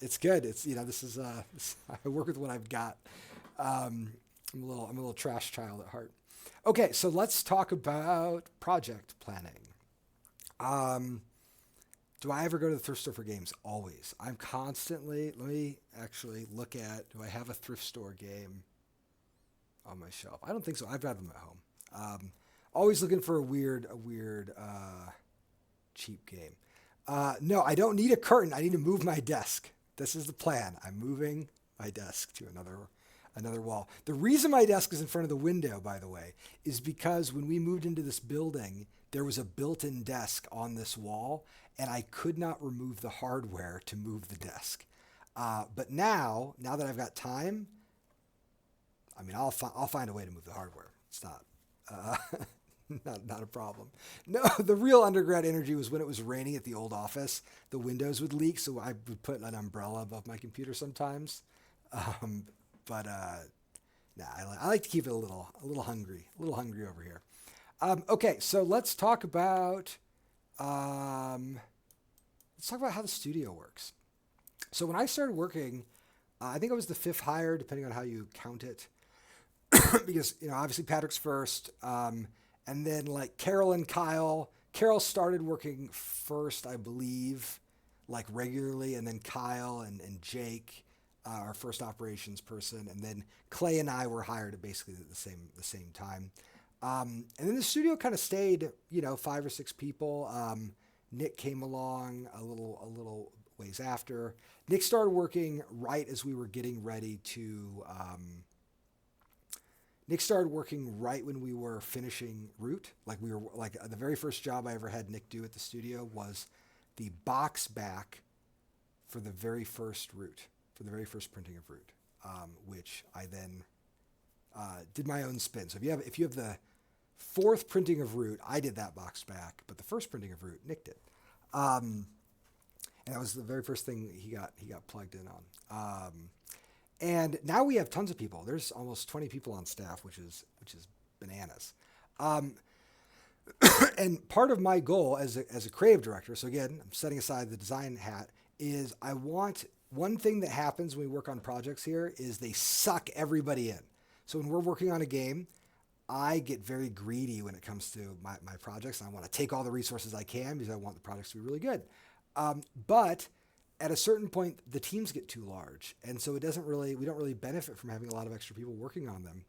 It's good. It's this is I work with what I've got. I'm a little trash child at heart. Okay, so let's talk about project planning. Do I ever go to the thrift store for games? Always. I'm constantly, let me actually look at, do I have a thrift store game on my shelf? I don't think so. I've got them at home. Always looking for a weird cheap game. No, I don't need a curtain. I need to move my desk. This is the plan. I'm moving my desk to another wall. The reason my desk is in front of the window, by the way, is because when we moved into this building, there was a built-in desk on this wall, and I could not remove the hardware to move the desk. But now that I've got time, I mean, I'll find a way to move the hardware. It's not a problem. No, the real undergrad energy was when it was raining at the old office. The windows would leak, so I would put an umbrella above my computer sometimes. But I like to keep it a little hungry over here. Okay, so let's talk about how the studio works. So when I started working, I think I was the 5th hire, depending on how you count it, because obviously Patrick's first, and then like Carol and Kyle. Carol started working first, I believe, like regularly, and then Kyle and Jake, our first operations person, and then Clay and I were hired at basically the same time. And then the studio kind of stayed, 5 or 6 people. Nick came along a little ways after. Nick started working right as we were getting ready to. Nick started working right when we were finishing Root. Like the very first job I ever had Nick do at the studio was the box back for the very first Root, for the very first printing of Root, which I then did my own spin. So if you have the 4th printing of Root, I did that box back, but the first printing of Root, Nick did. And that was the very first thing he got plugged in on. And now we have tons of people. There's almost 20 people on staff, which is bananas. And part of my goal as a creative director, so again, I'm setting aside the design hat, is I want one thing that happens when we work on projects here is they suck everybody in. So when we're working on a game, I get very greedy when it comes to my projects. I want to take all the resources I can because I want the projects to be really good. But at a certain point, the teams get too large. And so we don't really benefit from having a lot of extra people working on them.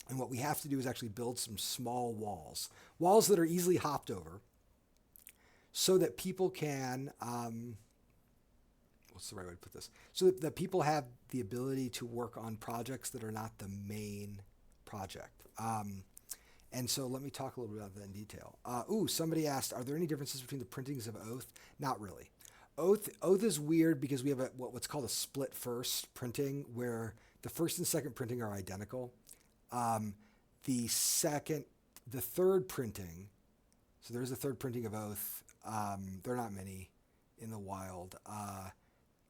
And what we have to do is actually build some small walls that are easily hopped over so that people can, what's the right way to put this? So that people have the ability to work on projects that are not the main project. And so let me talk a little bit about that in detail. Somebody asked, are there any differences between the printings of Oath? Not really. Oath is weird because we have what's called a split first printing where the first and second printing are identical. The third printing, so there's a third printing of Oath. There are not many in the wild.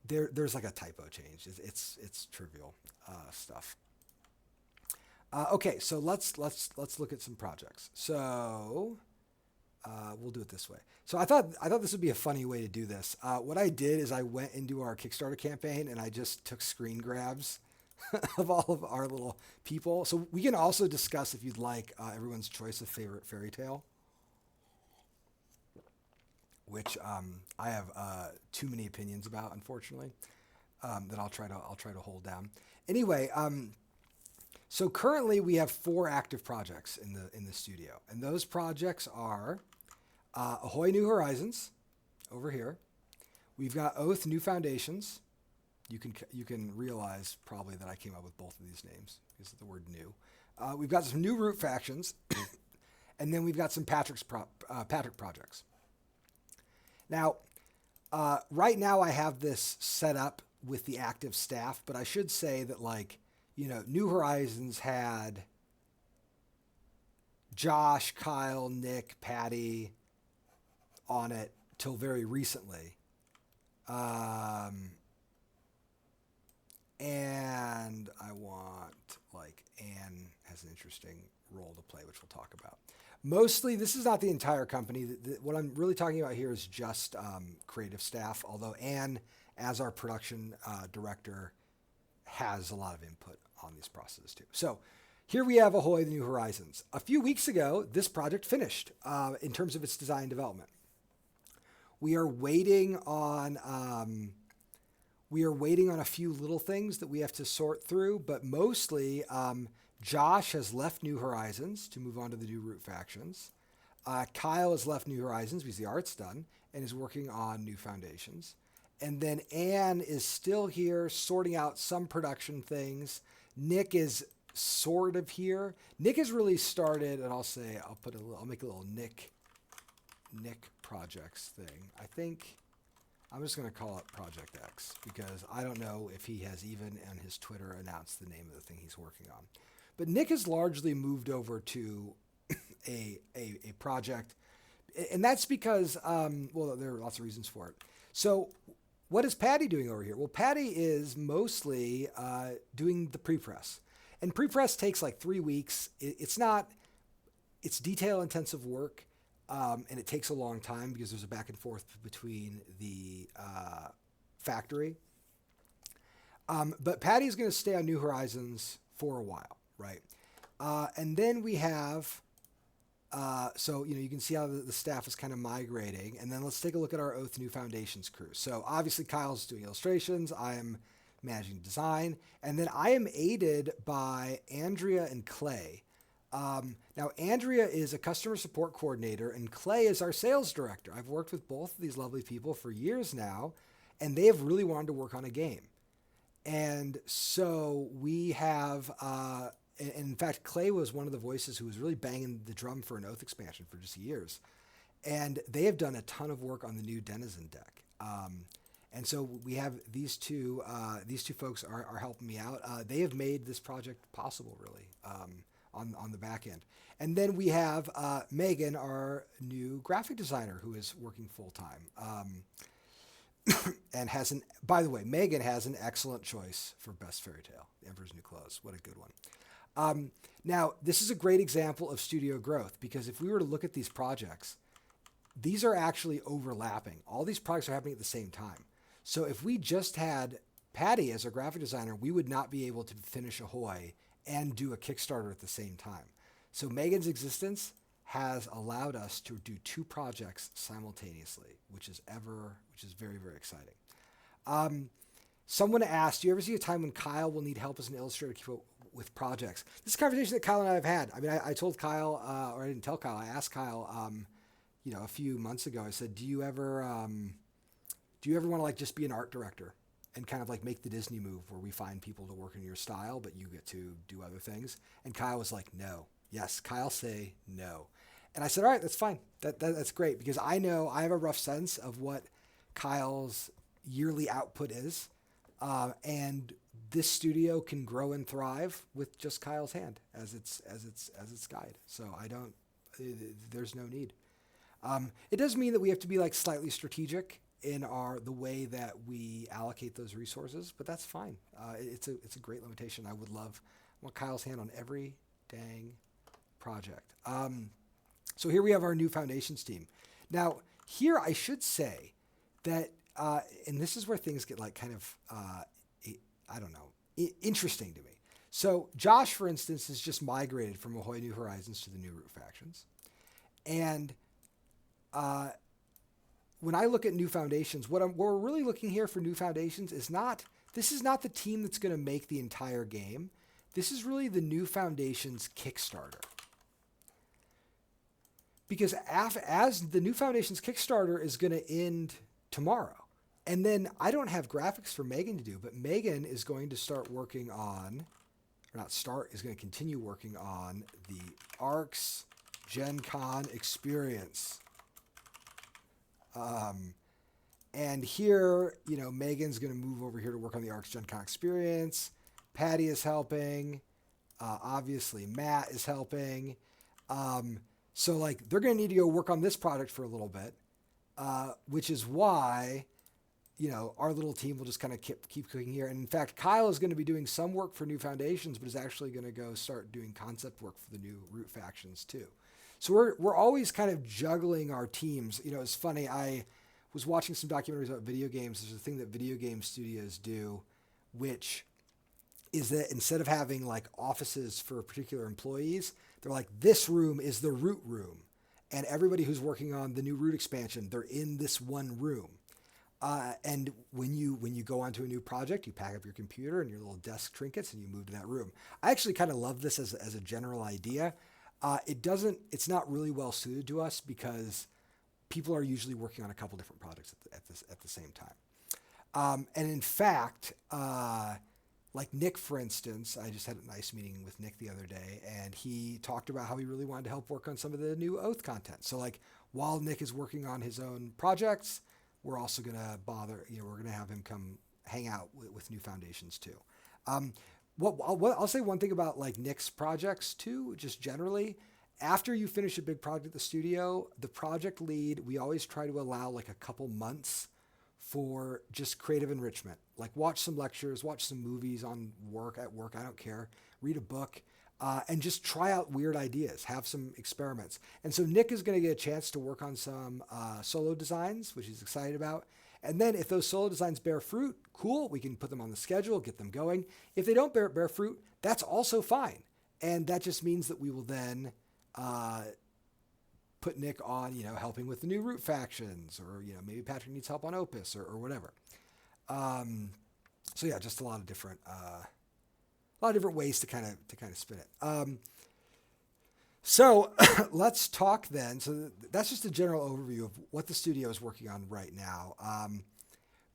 There's like a typo change. It's trivial stuff. Okay, so let's look at some projects. So We'll do it this way. So I thought this would be a funny way to do this. What I did is I went into our Kickstarter campaign and I just took screen grabs of all of our little people. So we can also discuss, if you'd like, everyone's choice of favorite fairy tale, which I have too many opinions about, unfortunately, that I'll try to hold down. Anyway, so currently we have 4 active projects in the studio, and those projects are Ahoy New Horizons over here. We've got Oath New Foundations. You can realize probably that I came up with both of these names because of the word new. We've got some new root factions, and then we've got some Patrick projects. Now, right now I have this set up with the active staff, but I should say that, like, New Horizons had Josh, Kyle, Nick, Patty on it till very recently. And I want, like, Anne has an interesting role to play, which we'll talk about. Mostly, this is not the entire company. What I'm really talking about here is just creative staff, although Anne, as our production director, has a lot of input on these processes too. So here we have Ahoy the New Horizons. A few weeks ago, this project finished in terms of its design development. We are waiting on a few little things that we have to sort through, but mostly Josh has left New Horizons to move on to the new root factions. Kyle has left New Horizons because the art's done and is working on New Foundations. And then Anne is still here sorting out some production things. Nick is sort of here. Nick has really started, and I'll make a little Nick projects thing. I think I'm just going to call it Project X because I don't know if he has even on his Twitter announced the name of the thing he's working on. But Nick has largely moved over to a project, and that's because, there are lots of reasons for it. So what is Patty doing over here? Well, Patty is mostly doing the pre-press. And pre-press takes like 3 weeks. It's detail-intensive work, and it takes a long time because there's a back and forth between the factory. But Patty's going to stay on New Horizons for a while, right? And then we have, you can see how the staff is kind of migrating. And then let's take a look at our Oath New Foundations crew. So obviously Kyle's doing illustrations. I am managing design. And then I am aided by Andrea and Clay. Now, Andrea is a customer support coordinator, and Clay is our sales director. I've worked with both of these lovely people for years now, and they have really wanted to work on a game. And so we have, in fact, Clay was one of the voices who was really banging the drum for an Oath expansion for just years. And they have done a ton of work on the new Denizen deck. And so we have these two folks are helping me out. They have made this project possible, really, on the back end. And then we have Megan, our new graphic designer, who is working full time. And by the way, Megan has an excellent choice for Best Fairy Tale, The Emperor's New Clothes. What a good one. Now, this is a great example of studio growth, because if we were to look at these projects, these are actually overlapping. All these projects are happening at the same time. So if we just had Patty as our graphic designer, we would not be able to finish Ahoy and do a Kickstarter at the same time. So Megan's existence has allowed us to do 2 projects simultaneously, which is very, very exciting. Someone asked, do you ever see a time when Kyle will need help as an illustrator to keep up with projects? This is a conversation that Kyle and I have had. I mean, I told Kyle, or I didn't tell Kyle, I asked Kyle, a few months ago, I said, do you ever want to like just be an art director and kind of like make the Disney move where we find people to work in your style, but you get to do other things? And Kyle was like, no. Yes, Kyle say no. And I said, all right, that's fine. That's great, because I know I have a rough sense of what Kyle's yearly output is. And this studio can grow and thrive with just Kyle's hand as its guide. So there's no need. It does mean that we have to be like slightly strategic in the way that we allocate those resources, but that's fine. It's a great limitation. I want Kyle's hand on every dang project. So here we have our new foundations team. Now, here I should say that, and this is where things get like kind of, I don't know, interesting to me. So Josh, for instance, has just migrated from Ahoy New Horizons to the new Root Factions. And when I look at new foundations, what we're really looking here for new foundations is this is not the team that's going to make the entire game. This is really the new foundations Kickstarter. Because as the new foundations Kickstarter is going to end tomorrow, and then I don't have graphics for Megan to do, but Megan is going to start working on, or not start, is going to continue working on the ARCS Gen Con experience. And here, Megan's going to move over here to work on the ARCS Gen Con experience. Patty is helping. Obviously, Matt is helping. So like they're going to need to go work on this project for a little bit, which is why, our little team will just kind of keep cooking here. And in fact, Kyle is going to be doing some work for new foundations, but is actually going to go start doing concept work for the new Root Factions too. So we're always kind of juggling our teams. It's funny. I was watching some documentaries about video games. There's a thing that video game studios do, which is that instead of having like offices for particular employees, they're like, this room is the root room. And everybody who's working on the new root expansion, they're in this one room. And when you go onto a new project, you pack up your computer and your little desk trinkets and you move to that room. I actually kind of love this as a general idea. It's not really well suited to us because people are usually working on a couple different projects at the same time. And in fact, like Nick, for instance, I just had a nice meeting with Nick the other day, and he talked about how he really wanted to help work on some of the new Oath content. So like while Nick is working on his own projects, we're also going to we're going to have him come hang out with new foundations too. I'll say one thing about like Nick's projects too, just generally, after you finish a big project at the studio, the project lead, we always try to allow like a couple months for just creative enrichment. Like watch some lectures, watch some movies at work, I don't care, read a book, and just try out weird ideas, have some experiments. And so Nick is going to get a chance to work on some solo designs, which he's excited about. And then if those solo designs bear fruit, cool, we can put them on the schedule, get them going. If they don't bear fruit, that's also fine. And that just means that we will then put Nick on, helping with the new Root Factions, or, maybe Patrick needs help on Opus or whatever. So yeah, just a lot of different ways to kind of spin it. So let's talk then. So that's just a general overview of what the studio is working on right now.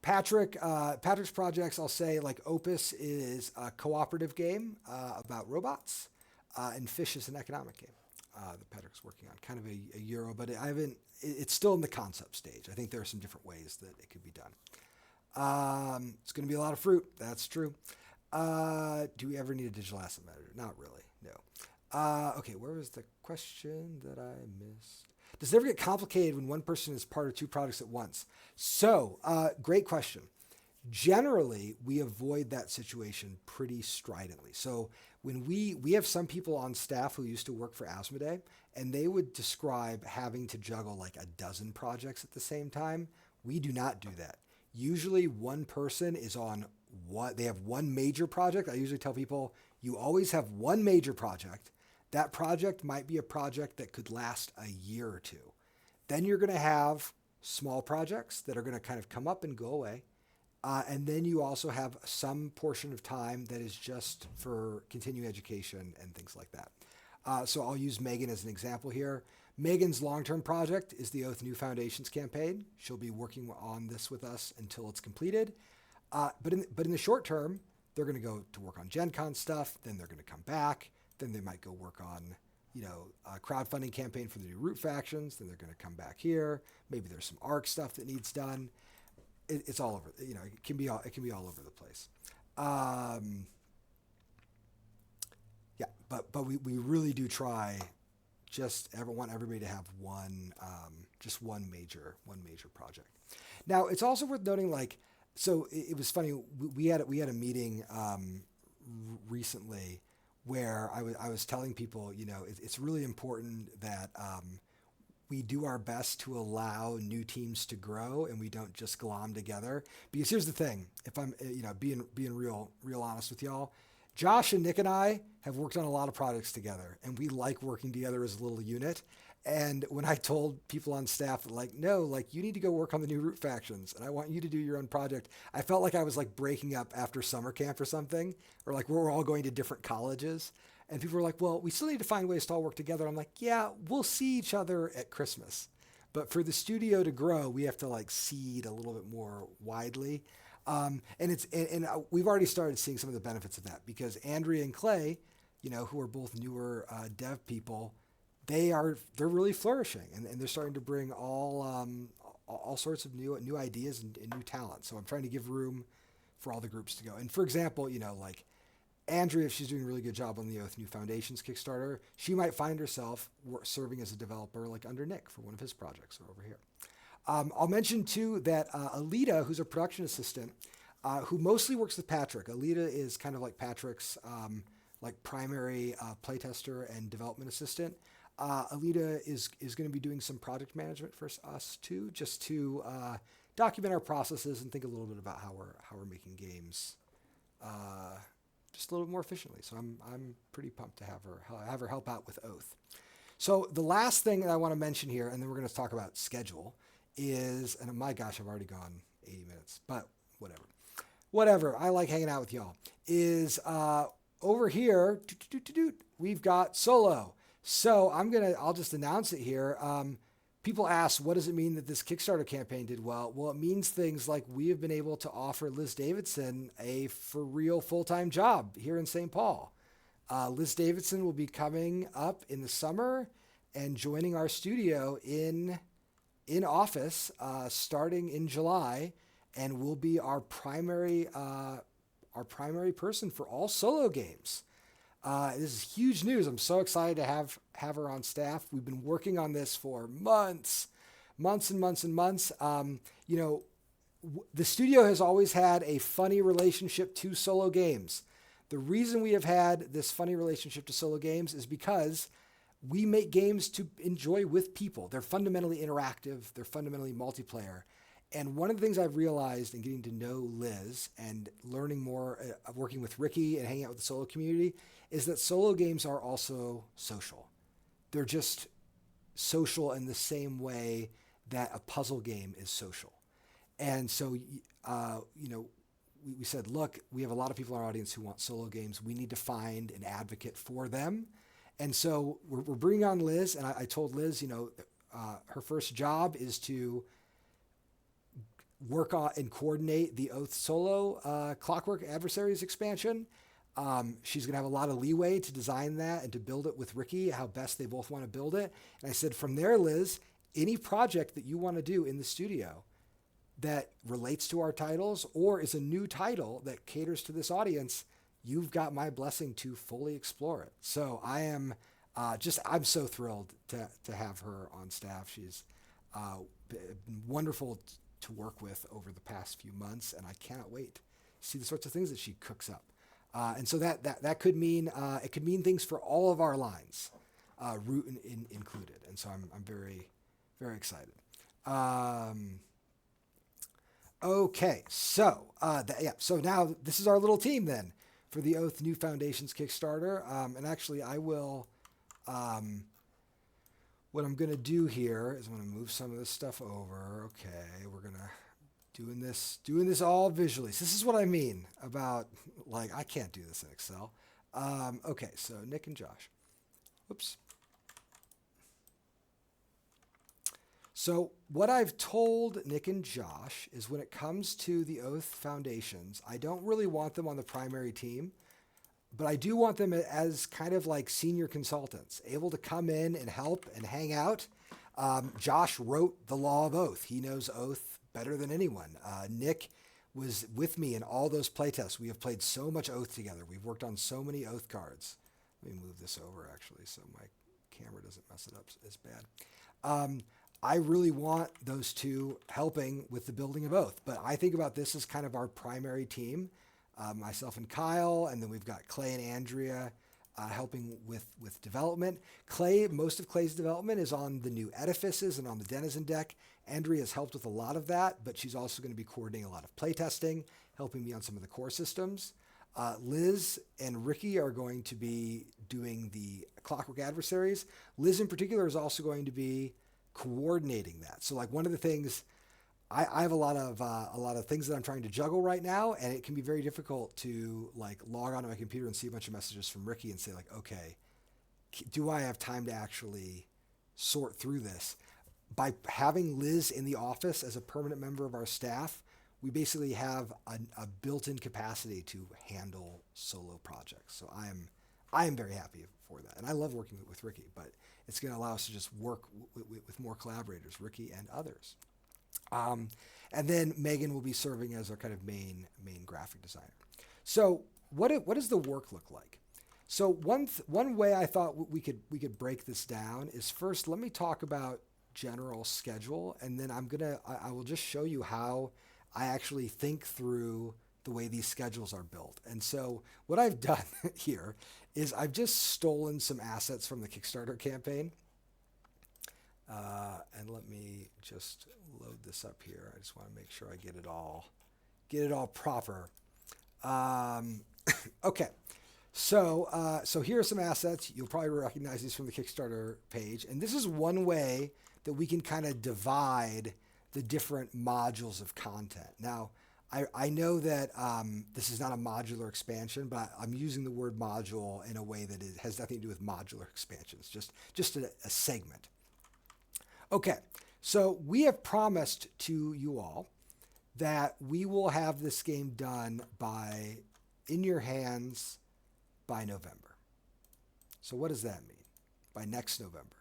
Patrick's projects, I'll say, like Opus is a cooperative game about robots, and Fish is an economic game that Patrick's working on, kind of a Euro, but it's still in the concept stage. I think there are some different ways that it could be done. It's going to be a lot of fruit. That's true. Do we ever need a digital asset manager? Not really. No. Okay. Where was the question that I missed? Does it ever get complicated when one person is part of two projects at once? So, great question. Generally, we avoid that situation pretty stridently. So when we have some people on staff who used to work for Asmodee, and they would describe having to juggle like a dozen projects at the same time. We do not do that. Usually one person is on they have one major project. I usually tell people, you always have one major project. That project might be a project that could last a year or two. Then you're going to have small projects that are going to kind of come up and go away. And then you also have some portion of time that is just for continuing education and things like that. So I'll use Megan as an example here. Megan's long-term project is the Oath New Foundations campaign. She'll be working on this with us until it's completed. But in the short term, they're going to go to work on Gen Con stuff. Then they're going to come back. Then they might go work on, a crowdfunding campaign for the new Root Factions. Then they're going to come back here. Maybe there's some ARC stuff that needs done. It's all over. It can be all over the place. Yeah, but we really do try. Want everybody to have one major project. Now it's also worth noting, like, so it was funny. We had a meeting recently where I was telling people, it's really important that we do our best to allow new teams to grow and we don't just glom together. Because here's the thing, if I'm being real honest with y'all, Josh and Nick and I have worked on a lot of projects together and we like working together as a little unit. And when I told people on staff, like, no, like you need to go work on the new Root factions and I want you to do your own project, I felt like I was like breaking up after summer camp or something, or like we're all going to different colleges. And people were like, well, we still need to find ways to all work together. I'm like, yeah, we'll see each other at Christmas. But for the studio to grow, we have to like seed a little bit more widely. And we've already started seeing some of the benefits of that because Andrea and Clay, who are both newer dev people, they're really flourishing and they're starting to bring all sorts of new ideas and new talent. So I'm trying to give room for all the groups to go. And for example, like Andrea, if she's doing a really good job on the Oath New Foundations Kickstarter, she might find herself serving as a developer like under Nick for one of his projects or over here. I'll mention too that Alita, who's a production assistant, who mostly works with Patrick. Alita is kind of like Patrick's like primary playtester and development assistant. Alita is going to be doing some project management for us too, just to document our processes and think a little bit about how we're making games just a little bit more efficiently. So I'm pretty pumped to have her help out with Oath. So the last thing that I want to mention here, and then we're going to talk about schedule, is, and my gosh, I've already gone 80 minutes, but whatever. I like hanging out with y'all. Is over here, we've got Solo. So I'll just announce it here. People ask, what does it mean that this Kickstarter campaign did well? Well, it means things like we have been able to offer Liz Davidson a for real full-time job here in St. Paul. Liz Davidson will be coming up in the summer and joining our studio in office starting in July, and will be our primary person for all Solo games. This is huge news. I'm so excited to have her on staff. We've been working on this for months. The studio has always had a funny relationship to Solo games. The reason we have had this funny relationship to Solo games is because we make games to enjoy with people. They're fundamentally interactive. They're fundamentally multiplayer. And one of the things I've realized in getting to know Liz and learning more, working with Ricky and hanging out with the Solo community, is that Solo games are also social. They're just social in the same way that a puzzle game is social. And so, we said, look, we have a lot of people in our audience who want Solo games. We need to find an advocate for them. And so we're bringing on Liz, and I told Liz, her first job is to work on and coordinate the Oath Solo Clockwork Adversaries expansion. She's going to have a lot of leeway to design that and to build it with Ricky, how best they both want to build it. And I said, from there, Liz, any project that you want to do in the studio that relates to our titles or is a new title that caters to this audience, you've got my blessing to fully explore it. So I am I'm so thrilled to have her on staff. She's been wonderful to work with over the past few months, and I cannot wait to see the sorts of things that she cooks up. And so that could mean it could mean things for all of our lines, Root included. And so I'm very, very excited. Okay, so so now this is our little team then for the Oath New Foundations Kickstarter. And actually, I will. What I'm going to do here is I'm going to move some of this stuff over. Okay, we're going to doing this all visually. So this is what I mean about, like, I can't do this in Excel. Okay, so Nick and Josh. Whoops. So what I've told Nick and Josh is when it comes to the Oath Foundations, I don't really want them on the primary team, but I do want them as kind of like senior consultants, able to come in and help and hang out. Josh wrote the Law of Oath. He knows Oath better than anyone. Nick was with me in all those playtests. We have played so much Oath together. We've worked on so many Oath cards. Let me move this over, actually, so my camera doesn't mess it up as bad. I really want those two helping with the building of Oath, but I think about this as kind of our primary team. Myself and Kyle, and then we've got Clay and Andrea helping with development. Clay, most of Clay's development is on the new edifices and on the Denizen deck. Andrea has helped with a lot of that, but she's also going to be coordinating a lot of playtesting, helping me on some of the core systems. Liz and Ricky are going to be doing the Clockwork Adversaries. Liz in particular is also going to be coordinating that. So like one of the things, I have a lot of things that I'm trying to juggle right now, and it can be very difficult to like log onto my computer and see a bunch of messages from Ricky and say like, okay, do I have time to actually sort through this? By having Liz in the office as a permanent member of our staff, we basically have a built-in capacity to handle solo projects. So I am very happy for that. And I love working with Ricky, but it's going to allow us to just work with more collaborators, Ricky and others. And then Megan will be serving as our kind of main graphic designer. So what does the work look like? So one way I thought we could break this down is first, let me talk about general schedule, and then I will just show you how I actually think through the way these schedules are built. And so what I've done here is I've just stolen some assets from the Kickstarter campaign. And let me just load this up here. I just want to make sure I get it all proper. Okay. So here are some assets. You'll probably recognize these from the Kickstarter page. And this is one way that we can kind of divide the different modules of content. Now, I know that this is not a modular expansion, but I'm using the word module in a way that it has nothing to do with modular expansions, just a segment. Okay, so we have promised to you all that we will have this game done in your hands by November. So what does that mean? By next November.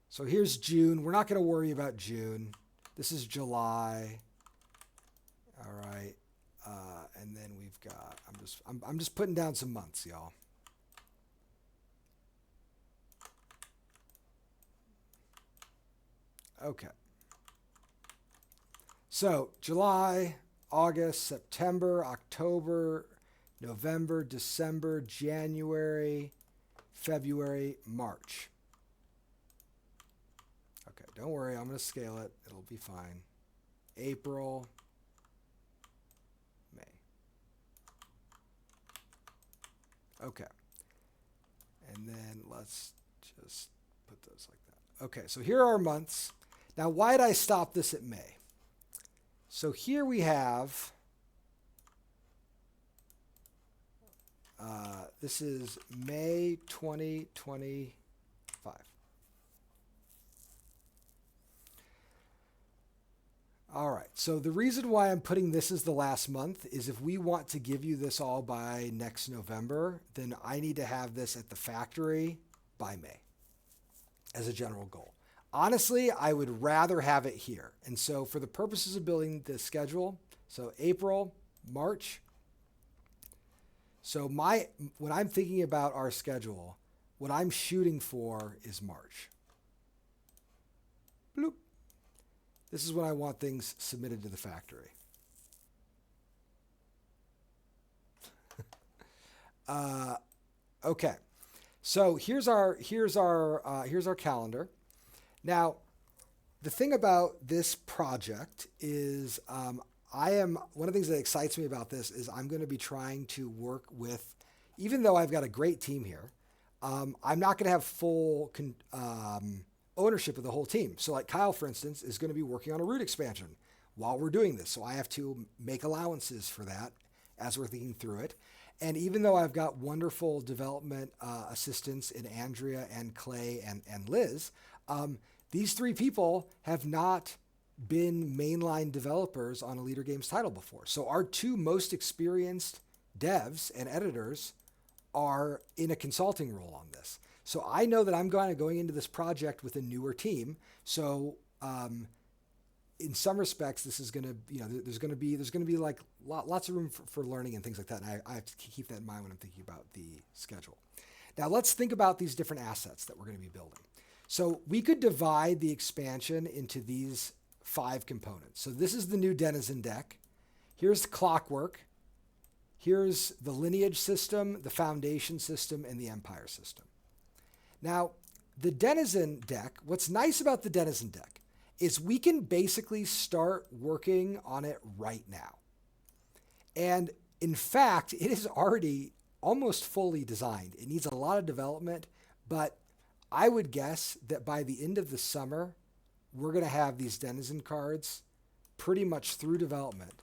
So here's June. We're not going to worry about June. This is July. All right. And then we've got, I'm just putting down some months, y'all. Okay. So July, August, September, October, November, December, January, February, March. Okay, don't worry, I'm going to scale it. It'll be fine. April, May. Okay. And then let's just put those like that. Okay, so here are our months. Now, why did I stop this at May? So here we have, this is May 2025. All right, so the reason why I'm putting this as the last month is if we want to give you this all by next November, then I need to have this at the factory by May as a general goal. Honestly, I would rather have it here. And so for the purposes of building the schedule, so April, March. So when I'm thinking about our schedule, what I'm shooting for is March. Bloop. This is when I want things submitted to the factory. Okay. So here's our calendar. Now, the thing about this project is one of the things that excites me about this is I'm going to be trying to work with, even though I've got a great team here, I'm not going to have full ownership of the whole team. So like Kyle, for instance, is going to be working on a root expansion while we're doing this. So I have to make allowances for that as we're thinking through it. And even though I've got wonderful development assistants in Andrea and Clay and Liz, these three people have not been mainline developers on a Leader Games title before. So our two most experienced devs and editors are in a consulting role on this. So I know that I'm going into this project with a newer team. So in some respects, this is going to, there's going to be like lots of room for learning and things like that. And I have to keep that in mind when I'm thinking about the schedule. Now let's think about these different assets that we're going to be building. So we could divide the expansion into these 5 components. So this is the new Denizen deck. Here's Clockwork. Here's the lineage system, the foundation system, and the empire system. Now, the denizen deck, what's nice about the denizen deck is we can basically start working on it right now. And in fact, it is already almost fully designed. It needs a lot of development, but I would guess that by the end of the summer, we're going to have these denizen cards pretty much through development.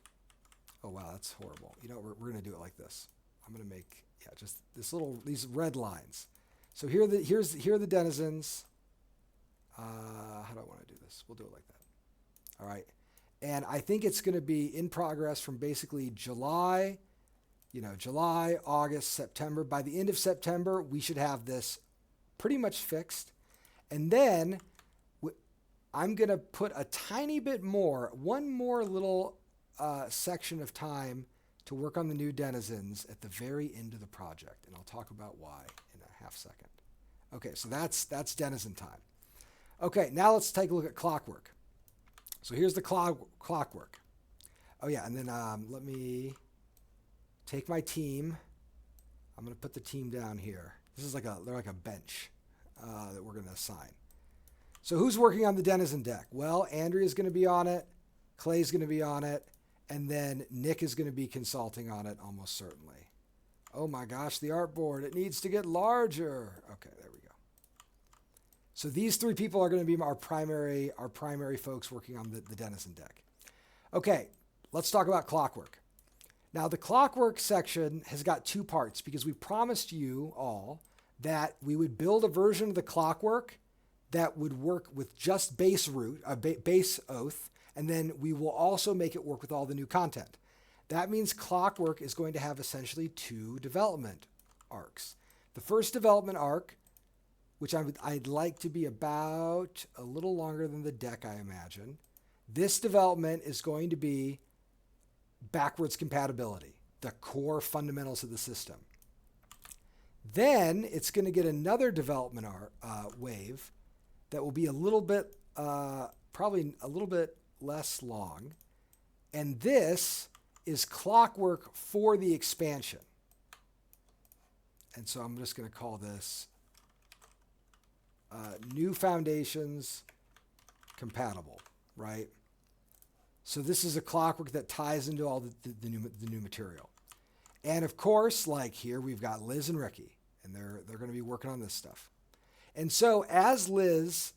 Oh, wow, that's horrible. You know, we're going to do it like this. I'm going to make, just these red lines. So here are the denizens. How do I want to do this? We'll do it like that. All right. And I think it's going to be in progress from basically July, July, August, September. By the end of September, we should have this pretty much fixed. And then I'm going to put a tiny bit more, one more little section of time to work on the new denizens at the very end of the project. And I'll talk about why in a half second. Okay, so that's denizen time. Okay, now let's take a look at clockwork. So here's the clockwork. Oh yeah, and then let me take my team. I'm going to put the team down here. This is they're like a bench that we're going to assign. So who's working on the denizen deck? Well, Andrea's going to be on it. Clay's going to be on it. And then Nick is going to be consulting on it almost certainly. Oh my gosh, the artboard. It needs to get larger. Okay, there we go. So these three people are going to be our primary folks working on the denizen deck. Okay, let's talk about clockwork. Now, the clockwork section has got two parts because we promised you all that we would build a version of the clockwork that would work with just base oath, and then we will also make it work with all the new content. That means clockwork is going to have essentially two development arcs. The first development arc, which I'd like to be about a little longer than the deck, I imagine. This development is going to be backwards compatibility, the core fundamentals of the system. Then it's going to get another development wave that will be a little bit, probably a little bit less long. And this is clockwork for the expansion. And so I'm just going to call this new foundations compatible, right? So this is a clockwork that ties into all the new material. And of course, like here, we've got Liz and Ricky, and they're going to be working on this stuff. And so as Liz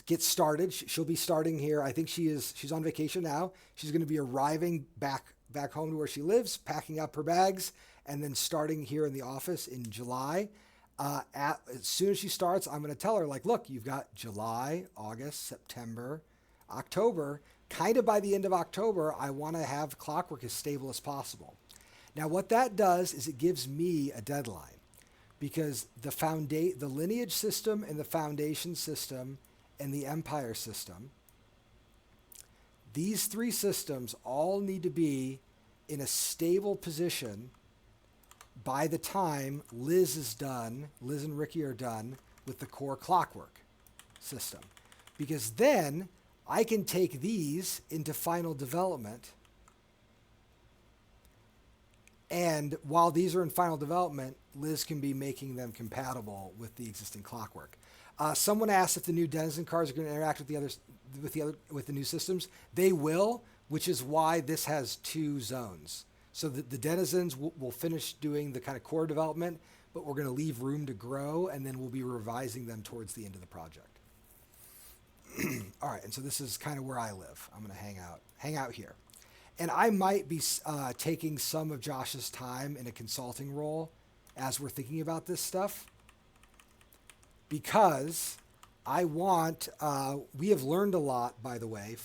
gets started, she'll be starting here. I think she's on vacation now. She's going to be arriving back home to where she lives, packing up her bags, and then starting here in the office in July. As soon as she starts, I'm going to tell her, look, you've got July, August, September, October. Kind of by the end of October, I want to have clockwork as stable as possible. Now, what that does is it gives me a deadline, because the lineage system and the foundation system and the empire system, these three systems all need to be in a stable position by the time Liz and Ricky are done with the core clockwork system. Because then I can take these into final development. And while these are in final development, Liz can be making them compatible with the existing clockwork. Someone asked if the new denizen cards are going to interact with the new systems. They will, which is why this has two zones. So the denizens will finish doing the kind of core development, but we're going to leave room to grow, and then we'll be revising them towards the end of the project. All right, and so this is kind of where I live. I'm going to hang out here. And I might be taking some of Josh's time in a consulting role as we're thinking about this stuff, because I want, we have learned a lot, by the way,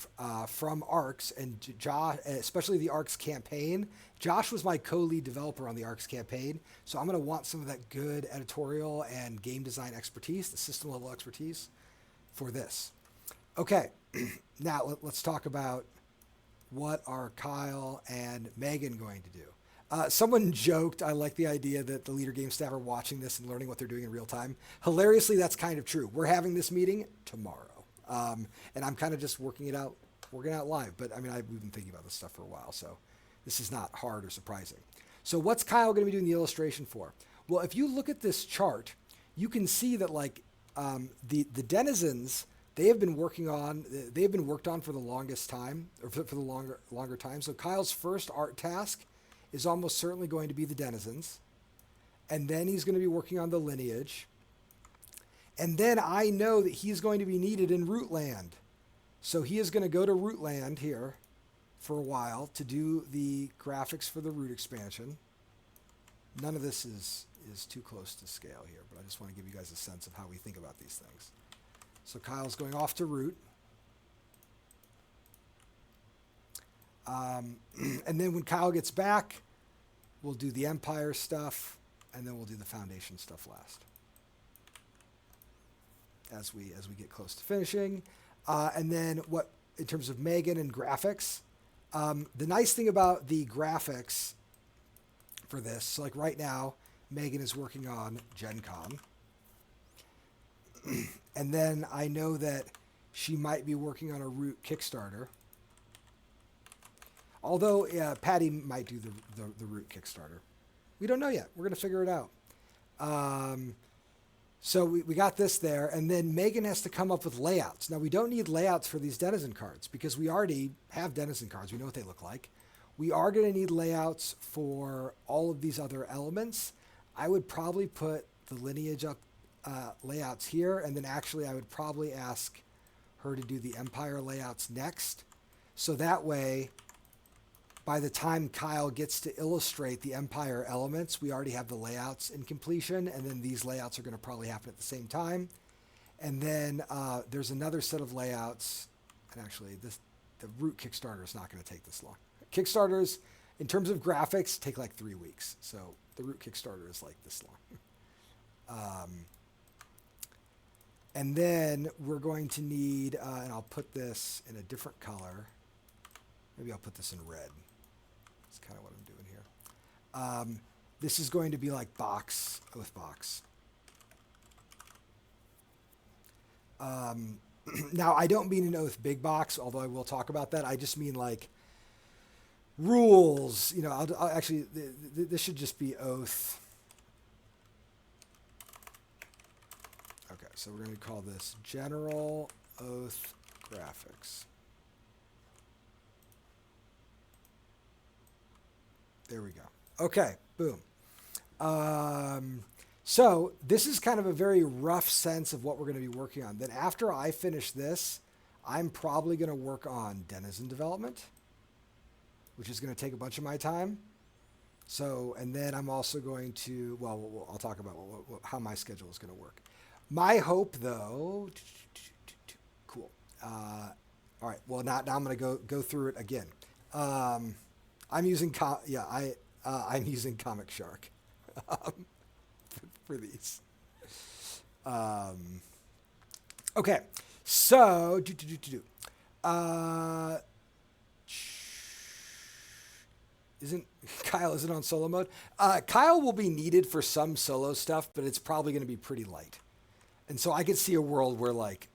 from ARCS, and Josh, especially the ARCS campaign. Josh was my co-lead developer on the ARCS campaign, so I'm going to want some of that good editorial and game design expertise, the system level expertise for this. Okay, now let's talk about what are Kyle and Megan going to do. Someone joked, I like the idea that the leader game staff are watching this and learning what they're doing in real time. Hilariously, that's kind of true. We're having this meeting tomorrow. And I'm kind of just working it out working out live. But I mean, we've been thinking about this stuff for a while, so this is not hard or surprising. So what's Kyle going to be doing the illustration for? Well, if you look at this chart, you can see that like the denizens, they've been worked on for the longest time, or for the longer time. So Kyle's first art task is almost certainly going to be the denizens. And then he's going to be working on the lineage. And then I know that he's going to be needed in Rootland. So he is going to go to Rootland here for a while to do the graphics for the Root expansion. None of this is too close to scale here, but I just want to give you guys a sense of how we think about these things. So Kyle's going off to Root. And then when Kyle gets back, we'll do the Empire stuff, and then we'll do the Foundation stuff last, as we get close to finishing. And then in terms of Megan and graphics, the nice thing about the graphics for this, so like right now, Megan is working on Gen Con. And then I know that she might be working on a Root Kickstarter. Although Patty might do the Root Kickstarter. We don't know yet. We're going to figure it out. So we got this there. And then Megan has to come up with layouts. Now, we don't need layouts for these Denizen cards because we already have Denizen cards. We know what they look like. We are going to need layouts for all of these other elements. I would probably put the lineage up layouts here. And then actually, I would probably ask her to do the Empire layouts next. So that way, by the time Kyle gets to illustrate the Empire elements, we already have the layouts in completion, and then these layouts are going to probably happen at the same time. And then there's another set of layouts, and actually the Root Kickstarter is not going to take this long. Kickstarters, in terms of graphics, take like 3 weeks. So the Root Kickstarter is like this long. And then we're going to need, and I'll put this in a different color. Maybe I'll put this in red. That's kind of what I'm doing here. This is going to be like oath box. Now, I don't mean an oath big box, although I will talk about that. I just mean like rules. You know, I'll actually, this should just be oath. Okay, so we're going to call this General Oath Graphics. There we go. Okay, boom. So this is kind of a very rough sense of what we're going to be working on. Then after I finish this, I'm probably going to work on Denizen development, which is going to take a bunch of my time. So, and then I'm also going to, well, I'll talk about how my schedule is going to work. My hope, though, cool. All right. Well, now I'm going to go through it again. I'm using I'm using Comic Shark for these. Okay, so isn't on solo mode? Kyle will be needed for some solo stuff, but it's probably going to be pretty light. And so I could see a world where like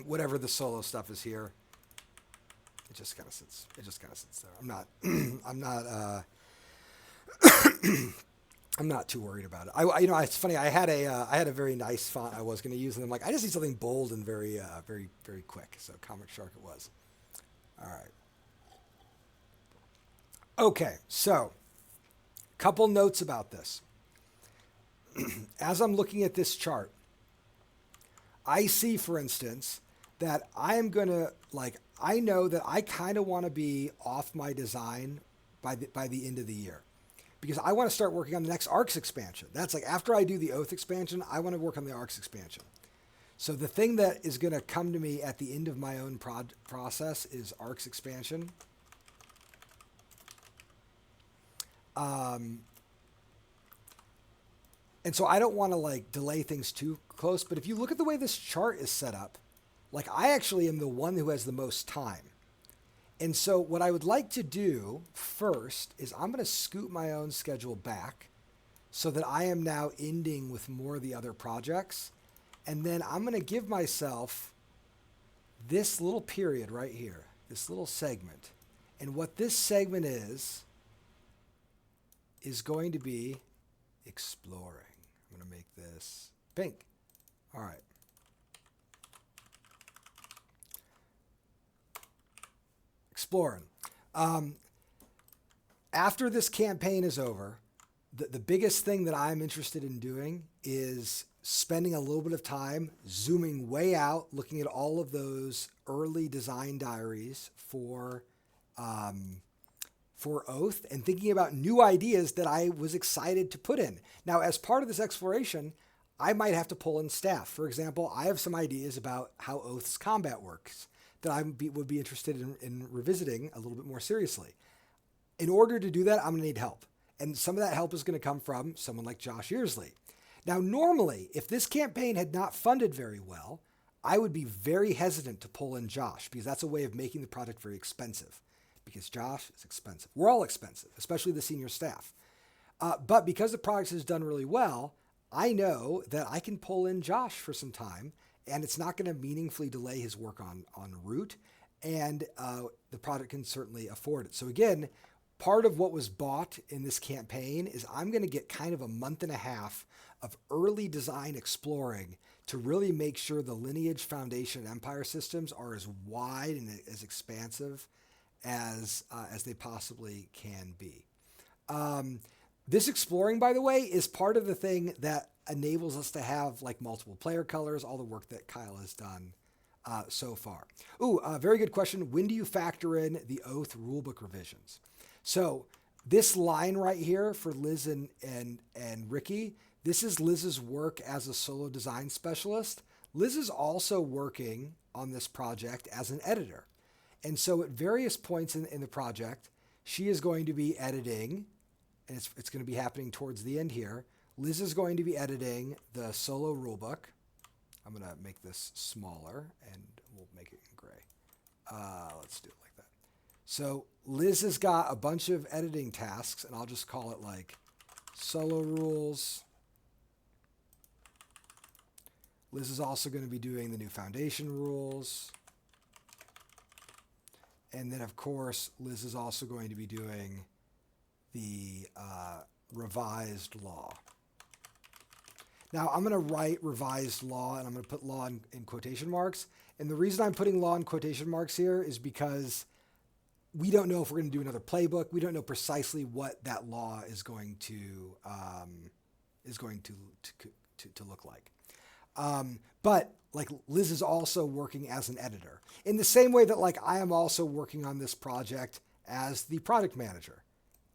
whatever the solo stuff is here, it just kind of sits there. I'm not too worried about it. It's funny. I had a very nice font I was going to use, and I'm like, I just need something bold and very quick. So Comic Shark it was. All right. Okay. So, couple notes about this. As I'm looking at this chart, I see, for instance, that I am going to I know that I kind of want to be off my design by the end of the year, because I want to start working on the next ARCS expansion. That's like after I do the Oath expansion, I want to work on the ARCS expansion. So the thing that is going to come to me at the end of my own process is ARCS expansion. And so I don't want to delay things too close, but if you look at the way this chart is set up, I actually am the one who has the most time. And so what I would like to do first is I'm going to scoot my own schedule back so that I am now ending with more of the other projects. And then I'm going to give myself this little period right here. this little segment. And what this segment is going to be exploring. I'm going to make this pink. All right. Exploring. After this campaign is over, the biggest thing that I'm interested in doing is spending a little bit of time zooming way out, looking at all of those early design diaries for Oath and thinking about new ideas that I was excited to put in. Now, as part of this exploration, I might have to pull in staff. For example, I have some ideas about how Oath's combat works that I would be interested in revisiting a little bit more seriously. In order to do that, I'm going to need help. And some of that help is going to come from someone like Josh Earsley. Now, normally, if this campaign had not funded very well, I would be very hesitant to pull in Josh because that's a way of making the project very expensive. Because Josh is expensive. We're all expensive, especially the senior staff. But because the project has done really well, I know that I can pull in Josh for some time, and it's not going to meaningfully delay his work on Root, and the project can certainly afford it. So again, part of what was bought in this campaign is I'm going to get kind of a month and a half of early design exploring to really make sure the Lineage, Foundation, and Empire systems are as wide and as expansive as they possibly can be. This exploring, by the way, is part of the thing that enables us to have like multiple player colors, all the work that Kyle has done so far. Ooh, very good question. When do you factor in the Oath rulebook revisions? So this line right here for Liz and Ricky, this is Liz's work as a solo design specialist. Liz is also working on this project as an editor. And so at various points in the project, she is going to be editing, and it's going to be happening towards the end here. Liz is going to be editing the solo rulebook. I'm going to make this smaller, and we'll make it in gray. Let's do it like that. So Liz has got a bunch of editing tasks, and I'll just call it like solo rules. Liz is also going to be doing the new foundation rules. And then, of course, Liz is also going to be doing the revised law. Now, I'm going to write revised law, and I'm going to put law in quotation marks. And the reason I'm putting law in quotation marks here is because we don't know if we're going to do another playbook. We don't know precisely what that law is going to look like. But like Liz is also working as an editor in the same way that like I am also working on this project as the product manager.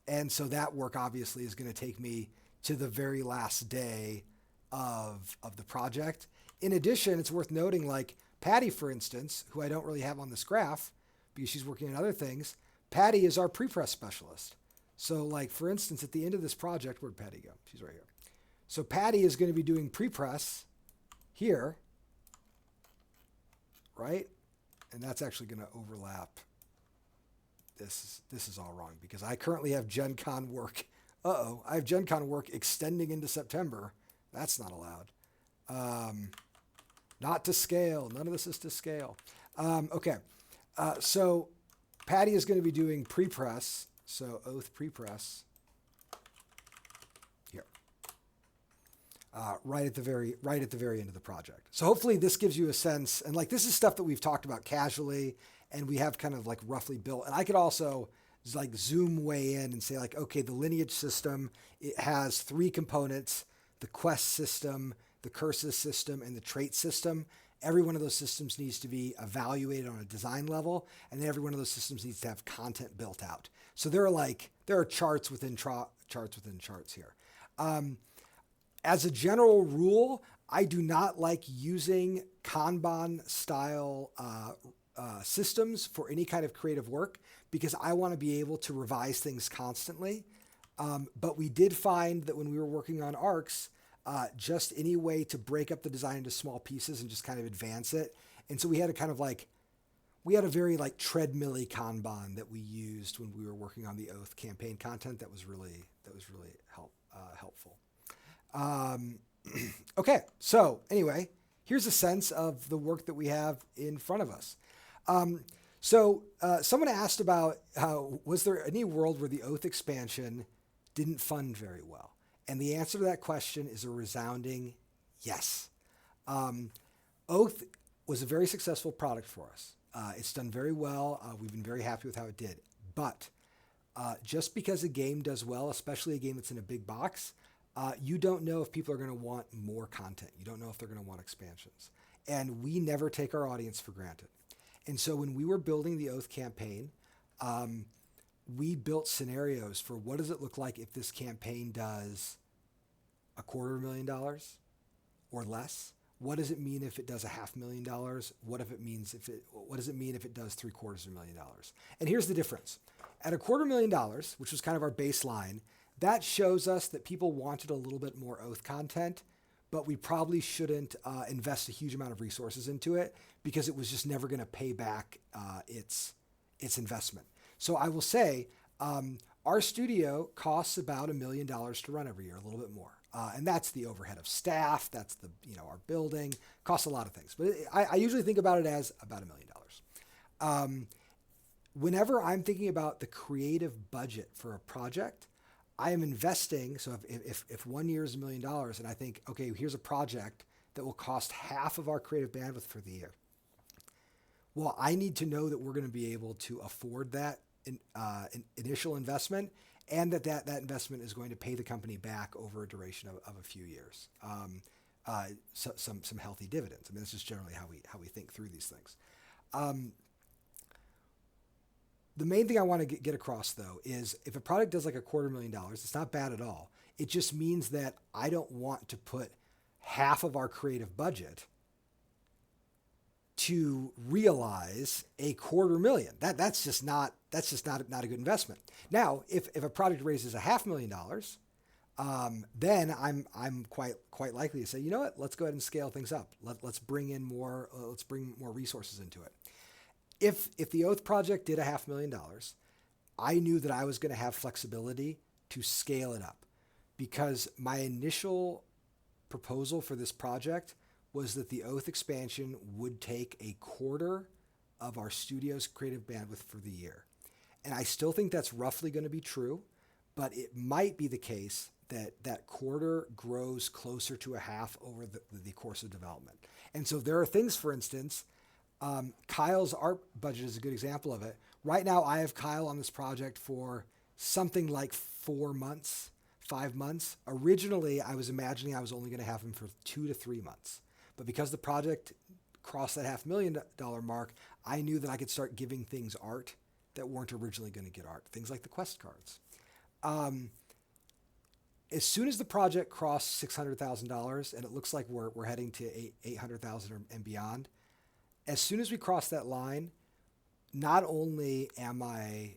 And so that work obviously is going to take me to the very last day of the project. In addition, it's worth noting like Patty, for instance, who I don't really have on this graph because she's working on other things. Patty is our pre-press specialist. So like, for instance, at the end of this project, where'd Patty go? She's right here. So Patty is going to be doing pre-press here, right? And that's actually going to overlap. This is all wrong because I currently have Gen Con work. I have Gen Con work extending into September. That's not allowed. Not to scale. None of this is to scale. Okay. So Patty is going to be doing pre-press. So Oath pre-press here. Right at the very end of the project. So hopefully this gives you a sense, and like this is stuff that we've talked about casually, and we have kind of like roughly built. And I could also like zoom way in and say like, okay, the lineage system, it has 3 components: the quest system, the curses system, and the trait system. Every one of those systems needs to be evaluated on a design level, and then every one of those systems needs to have content built out. So there are charts within charts here. As a general rule, I do not like using Kanban style systems for any kind of creative work because I want to be able to revise things constantly. But we did find that when we were working on arcs, just any way to break up the design into small pieces and just kind of advance it. And so we had a very like treadmill-y Kanban that we used when we were working on the Oath campaign content that was really helpful. Okay, so anyway, here's a sense of the work that we have in front of us. So someone asked about was there any world where the Oath expansion didn't fund very well? And the answer to that question is a resounding yes. Um, Oath was a very successful product for us. It's done very well. We've been very happy with how it did. But just because a game does well, especially a game that's in a big box, you don't know if people are going to want more content. You don't know if they're going to want expansions. And we never take our audience for granted. And so when we were building the Oath campaign, we built scenarios for what does it look like if this campaign does $250,000 or less? What does it mean if it does $500,000? What does it mean if it does $750,000? And here's the difference. At $250,000, which was kind of our baseline, that shows us that people wanted a little bit more Oath content, but we probably shouldn't invest a huge amount of resources into it because it was just never going to pay back its investment. So I will say our studio costs about $1 million to run every year, a little bit more. And that's the overhead of staff. That's our building. Costs a lot of things. But I usually think about it as about $1 million. Whenever I'm thinking about the creative budget for a project, I am investing. So if 1 year is $1 million and I think, okay, here's a project that will cost half of our creative bandwidth for the year. Well, I need to know that we're going to be able to afford that initial investment and that investment is going to pay the company back over a duration of a few years. Some healthy dividends. I mean, this is generally how we think through these things. The main thing I want to get across, though, is if a product does like $250,000, it's not bad at all. It just means that I don't want to put half of our creative budget to realize $250,000. That's not a good investment. Now, if a product raises $500,000, then I'm quite likely to say, you know what, let's go ahead and scale things up. Let's bring more resources into it. If the Oath project did $500,000, I knew that I was going to have flexibility to scale it up because my initial proposal for this project was that the Oath expansion would take a quarter of our studio's creative bandwidth for the year. And I still think that's roughly going to be true, but it might be the case that quarter grows closer to a half over the course of development. And so there are things, for instance, Kyle's art budget is a good example of it. Right now, I have Kyle on this project for something like 4 months, 5 months. Originally, I was imagining I was only going to have him for 2 to 3 months. But because the project crossed that $500,000 mark, I knew that I could start giving things art that weren't originally going to get art, things like the quest cards. As soon as the project crossed $600,000, and it looks like we're heading to $800,000 and beyond, as soon as we cross that line, not only am I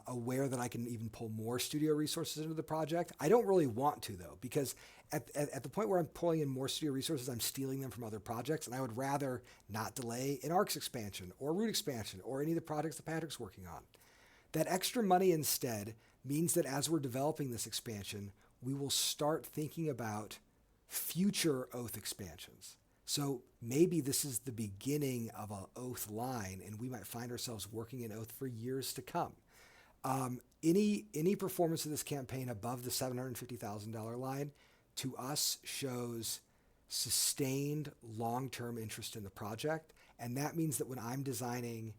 aware that I can even pull more studio resources into the project, I don't really want to, though, because at the point where I'm pulling in more studio resources, I'm stealing them from other projects, and I would rather not delay an ARCS expansion or Root expansion or any of the projects that Patrick's working on. That extra money instead means that as we're developing this expansion, we will start thinking about future Oath expansions. So maybe this is the beginning of an Oath line, and we might find ourselves working in Oath for years to come. Any performance of this campaign above the $750,000 line to us shows sustained long-term interest in the project, and that means that when I'm designing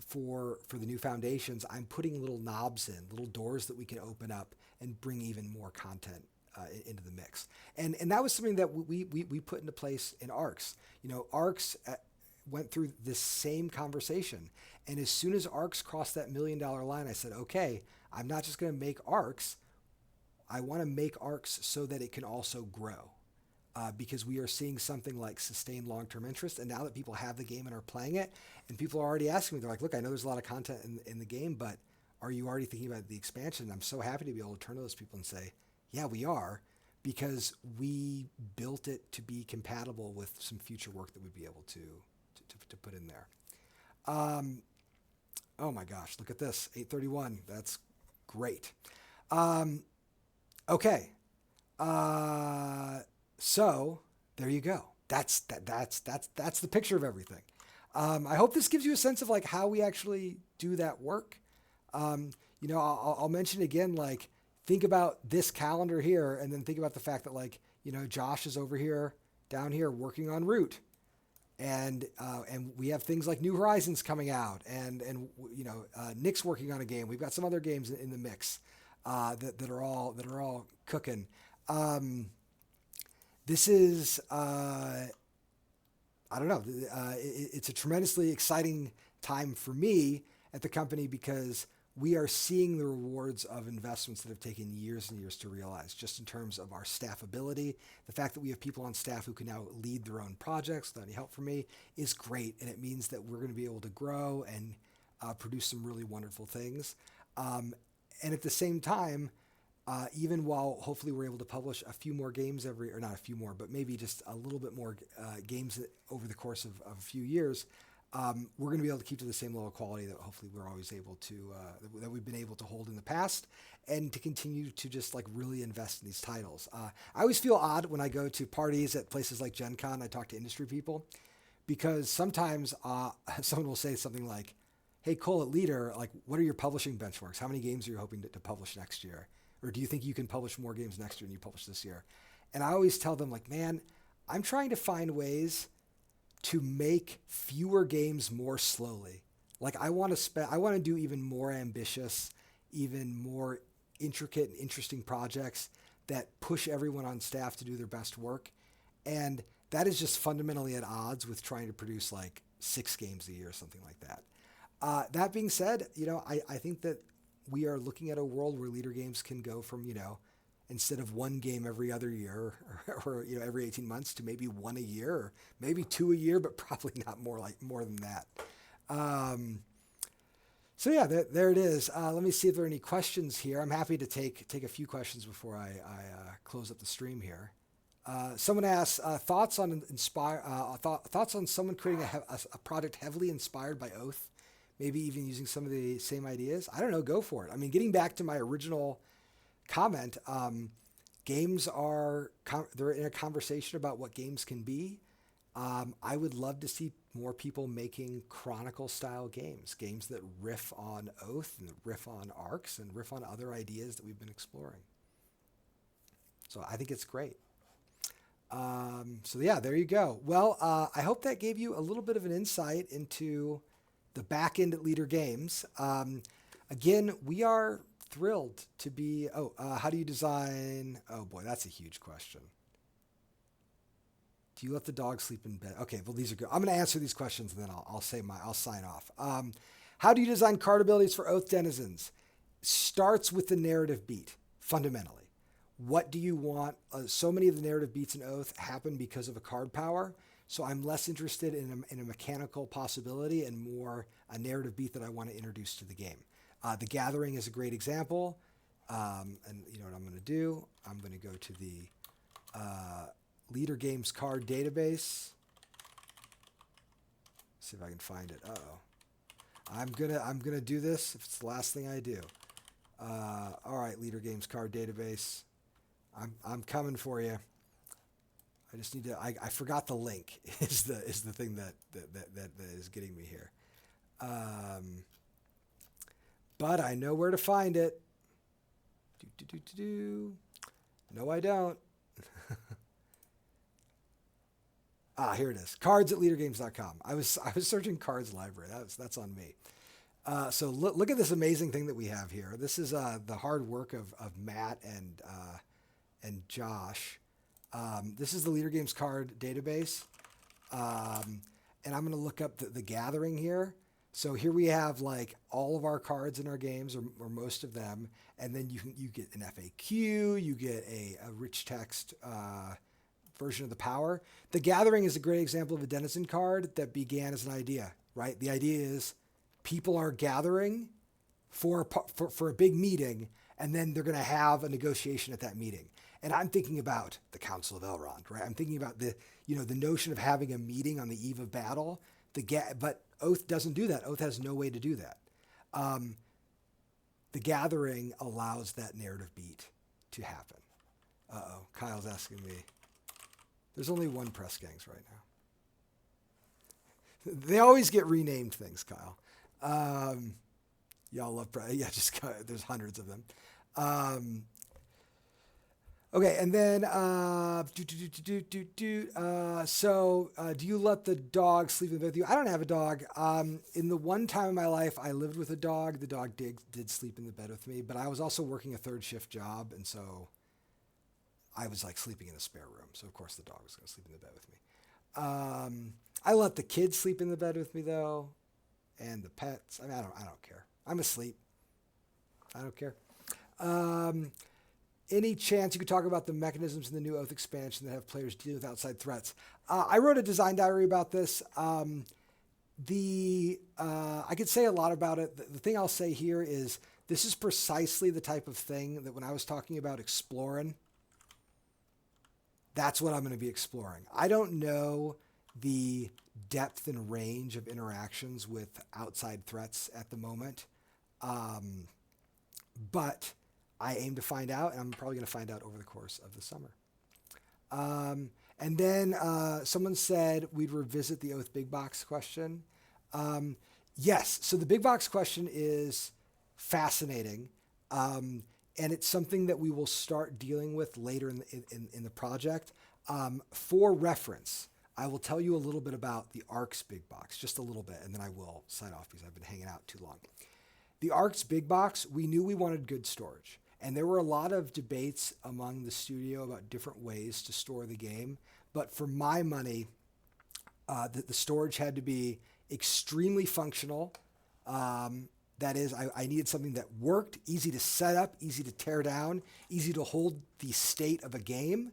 for the new foundations, I'm putting little knobs in, little doors that we can open up and bring even more content into the mix. And that was something that we put into place in ARCS. ARCS went through this same conversation. And as soon as ARCS crossed that $1 million line, I said, okay, I'm not just going to make ARCS. I want to make ARCS so that it can also grow. Because we are seeing something like sustained long-term interest. And now that people have the game and are playing it, and people are already asking me, they're like, look, I know there's a lot of content in the game, but are you already thinking about the expansion? And I'm so happy to be able to turn to those people and say, yeah, we are, because we built it to be compatible with some future work that we'd be able to put in there. Oh my gosh, look at this, 831. That's great. Okay. So there you go. That's the picture of everything. I hope this gives you a sense of like how we actually do that work. I'll mention again, like, think about this calendar here, and then think about the fact that, like, Josh is over here, down here, working on Root, and we have things like New Horizons coming out, and Nick's working on a game. We've got some other games in the mix that are all cooking. This is I don't know. It's a tremendously exciting time for me at the company because we are seeing the rewards of investments that have taken years and years to realize, just in terms of our staffability. The fact that we have people on staff who can now lead their own projects without any help from me is great. And it means that we're going to be able to grow and produce some really wonderful things. And at the same time, even while hopefully we're able to publish a few more games or not a few more, but maybe just a little bit more games over the course of a few years, we're going to be able to keep to the same level of quality that hopefully we're always able to, that we've been able to hold in the past, and to continue to just like really invest in these titles. I always feel odd when I go to parties at places like Gen Con, I talk to industry people, because sometimes someone will say something like, hey, Cole at Leader, like, what are your publishing benchmarks? How many games are you hoping to publish next year? Or do you think you can publish more games next year than you published this year? And I always tell them, like, man, I'm trying to find ways to make fewer games more slowly. Like, I want to do even more ambitious, even more intricate and interesting projects that push everyone on staff to do their best work. And that is just fundamentally at odds with trying to produce like 6 games a year or something like that. That being said, I think that we are looking at a world where Leader Games can go from, instead of 1 game every other year or every 18 months to maybe 1 a year or maybe 2 a year, but probably not more than that. So yeah, there it is. Let me see if there are any questions here. I'm happy to take a few questions before I close up the stream here. Someone asks thoughts on someone creating a product heavily inspired by Oath, maybe even using some of the same ideas. I don't know. Go for it. I mean, getting back to my original comment, games they're in a conversation about what games can be. I would love to see more people making Chronicle style games that riff on Oath and riff on arcs and riff on other ideas that we've been exploring. So I think it's great. So yeah, there you go. Well, I hope that gave you a little bit of an insight into the back end at Leader Games. Again, we are thrilled to be, how do you design? Oh boy, that's a huge question. Do you let the dog sleep in bed? Okay, well, these are good. I'm going to answer these questions and then I'll sign off. How do you design card abilities for Oath denizens? Starts with the narrative beat, fundamentally. What do you want? So many of the narrative beats in Oath happen because of a card power. So I'm less interested in a mechanical possibility and more a narrative beat that I want to introduce to the game. The Gathering is a great example. And you know what I'm going to do? I'm going to go to the Leader Games card database. See if I can find it. I'm gonna do this if it's the last thing I do. All right, Leader Games card database. I'm coming for you. I just need to. I forgot the link. Is the thing that is getting me here. But I know where to find it. No, I don't. Here it is. Cards at leadergames.com. I was searching cards library. That's on me. So look at this amazing thing that we have here. This is the hard work of Matt and Josh. This is the Leader Games card database. And I'm going to look up the Gathering here. So here we have like all of our cards in our games, or most of them, and then you get an FAQ, you get a rich text version of the power. The Gathering is a great example of a denizen card that began as an idea, right? The idea is people are gathering for a big meeting, and then they're going to have a negotiation at that meeting. And I'm thinking about the Council of Elrond, right? I'm thinking about the notion of having a meeting on the eve of battle. But Oath doesn't do that. Oath has no way to do that. The Gathering allows that narrative beat to happen. Kyle's asking me. There's only one press gangs right now. They always get renamed things, Kyle. Y'all love, just there's hundreds of them. Okay, and then do you let the dog sleep in bed with you? I don't have a dog. In the one time in my life I lived with a dog, the dog did sleep in the bed with me, but I was also working a third shift job, and so I was like sleeping in a spare room. So of course the dog was going to sleep in the bed with me. I let the kids sleep in the bed with me though, and the pets. I mean, I don't care. I'm asleep. I don't care. Any chance you could talk about the mechanisms in the new Oath expansion that have players deal with outside threats? I wrote a design diary about this. I could say a lot about it. The thing I'll say here is this is precisely the type of thing that when I was talking about exploring, that's what I'm going to be exploring. I don't know the depth and range of interactions with outside threats at the moment, but I aim to find out, and I'm probably going to find out over the course of the summer. And then someone said we'd revisit the Oath big box question. Yes, so the big box question is fascinating, and it's something that we will start dealing with later in the project. For reference, I will tell you a little bit about the ARC's big box, just a little bit, and then I will sign off because I've been hanging out too long. The ARC's big box, we knew we wanted good storage. And there were a lot of debates among the studio about different ways to store the game. But for my money, the storage had to be extremely functional. That is, I needed something that worked, easy to set up, easy to tear down, easy to hold the state of a game,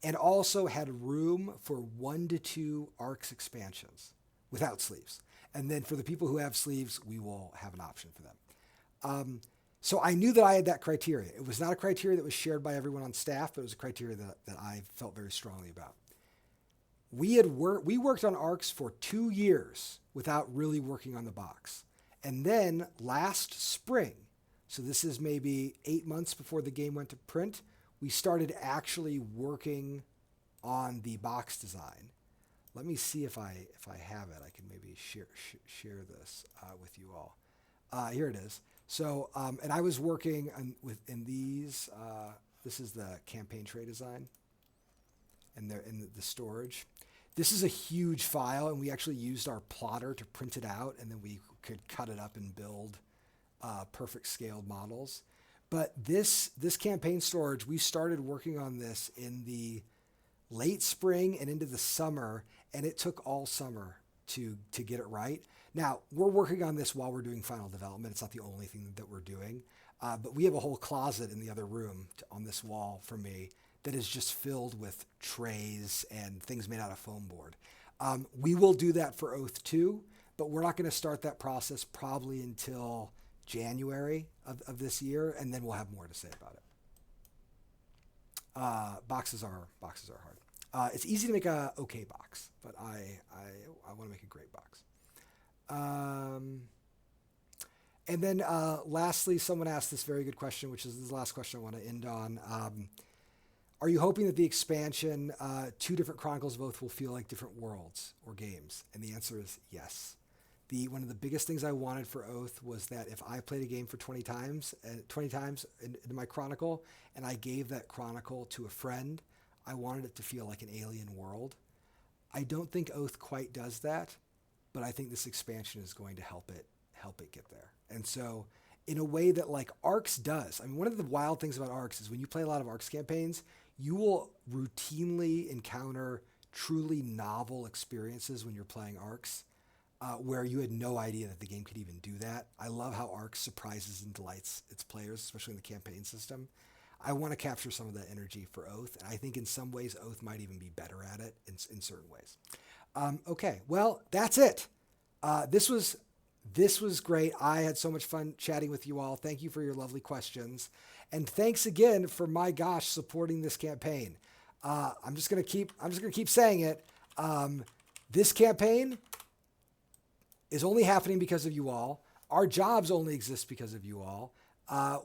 and also had room for 1 to 2 ARC's expansions without sleeves. And then for the people who have sleeves, we will have an option for them. So I knew that I had that criteria. It was not a criteria that was shared by everyone on staff, but it was a criteria that I felt very strongly about. We worked on ARCs for 2 years without really working on the box. And then last spring, so this is maybe 8 months before the game went to print, we started actually working on the box design. Let me see if I have it. I can maybe share this with you all. Here it is. So, and I was working in these. This is the campaign tray design, and they're in the storage. This is a huge file, and we actually used our plotter to print it out, and then we could cut it up and build perfect scaled models. But this campaign storage, we started working on this in the late spring and into the summer, and it took all summer to get it right. Now, we're working on this while we're doing final development. It's not the only thing that we're doing, but we have a whole closet in the other room on this wall for me that is just filled with trays and things made out of foam board. We will do that for Oath 2, but we're not going to start that process probably until January of this year, and then we'll have more to say about it. Boxes are hard. It's easy to make a okay box, but I want to make a great box. And then lastly, someone asked this very good question, which is the last question I want to end on. Are you hoping that the expansion, 2 different Chronicles of Oath, will feel like different worlds or games? And the answer is yes. One of the biggest things I wanted for Oath was that if I played a game for 20 times in my Chronicle, and I gave that Chronicle to a friend, I wanted it to feel like an alien world. I don't think Oath quite does that, but I think this expansion is going to help it get there. And so in a way that like ARCs does. I mean, one of the wild things about ARCs is when you play a lot of ARCs campaigns, you will routinely encounter truly novel experiences when you're playing ARCs, where you had no idea that the game could even do that. I love how ARCs surprises and delights its players, especially in the campaign system. I want to capture some of that energy for Oath, and I think in some ways Oath might even be better at it in certain ways. Okay, well, that's it. This was great. I had so much fun chatting with you all. Thank you for your lovely questions. And thanks again for, my gosh, supporting this campaign. I'm just gonna keep saying it. This campaign is only happening because of you all. Our jobs only exist because of you all.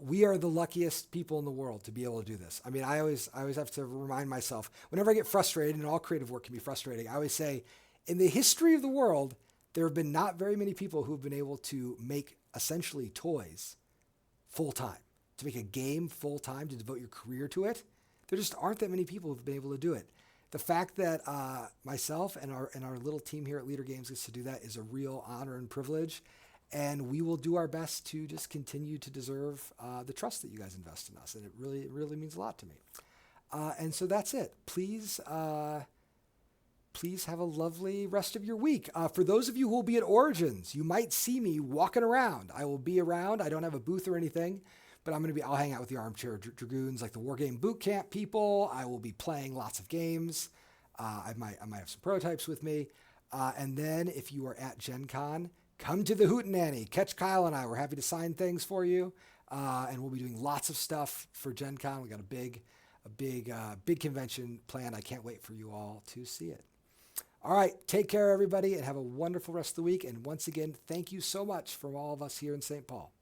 We are the luckiest people in the world to be able to do this. I mean, I always have to remind myself, whenever I get frustrated, and all creative work can be frustrating, I always say, in the history of the world, There have been not very many people who have been able to make essentially toys full-time, to make a game full-time, to devote your career to it. There just aren't that many people who've been able to do it. The fact that myself and our little team here at Leader Games gets to do that is a real honor and privilege. And we will do our best to just continue to deserve the trust that you guys invest in us. And it really means a lot to me. And so that's it. Please have a lovely rest of your week. For those of you who will be at Origins, you might see me walking around. I will be around. I don't have a booth or anything, but I'll hang out with the Armchair Dragoons, like the Wargame Boot Camp people. I will be playing lots of games. I might have some prototypes with me. And then if you are at Gen Con, come to the Hootenanny. Catch Kyle and I. We're happy to sign things for you. And we'll be doing lots of stuff for Gen Con. We got a big convention planned. I can't wait for you all to see it. All right, take care, everybody, and have a wonderful rest of the week. And once again, thank you so much from all of us here in St. Paul.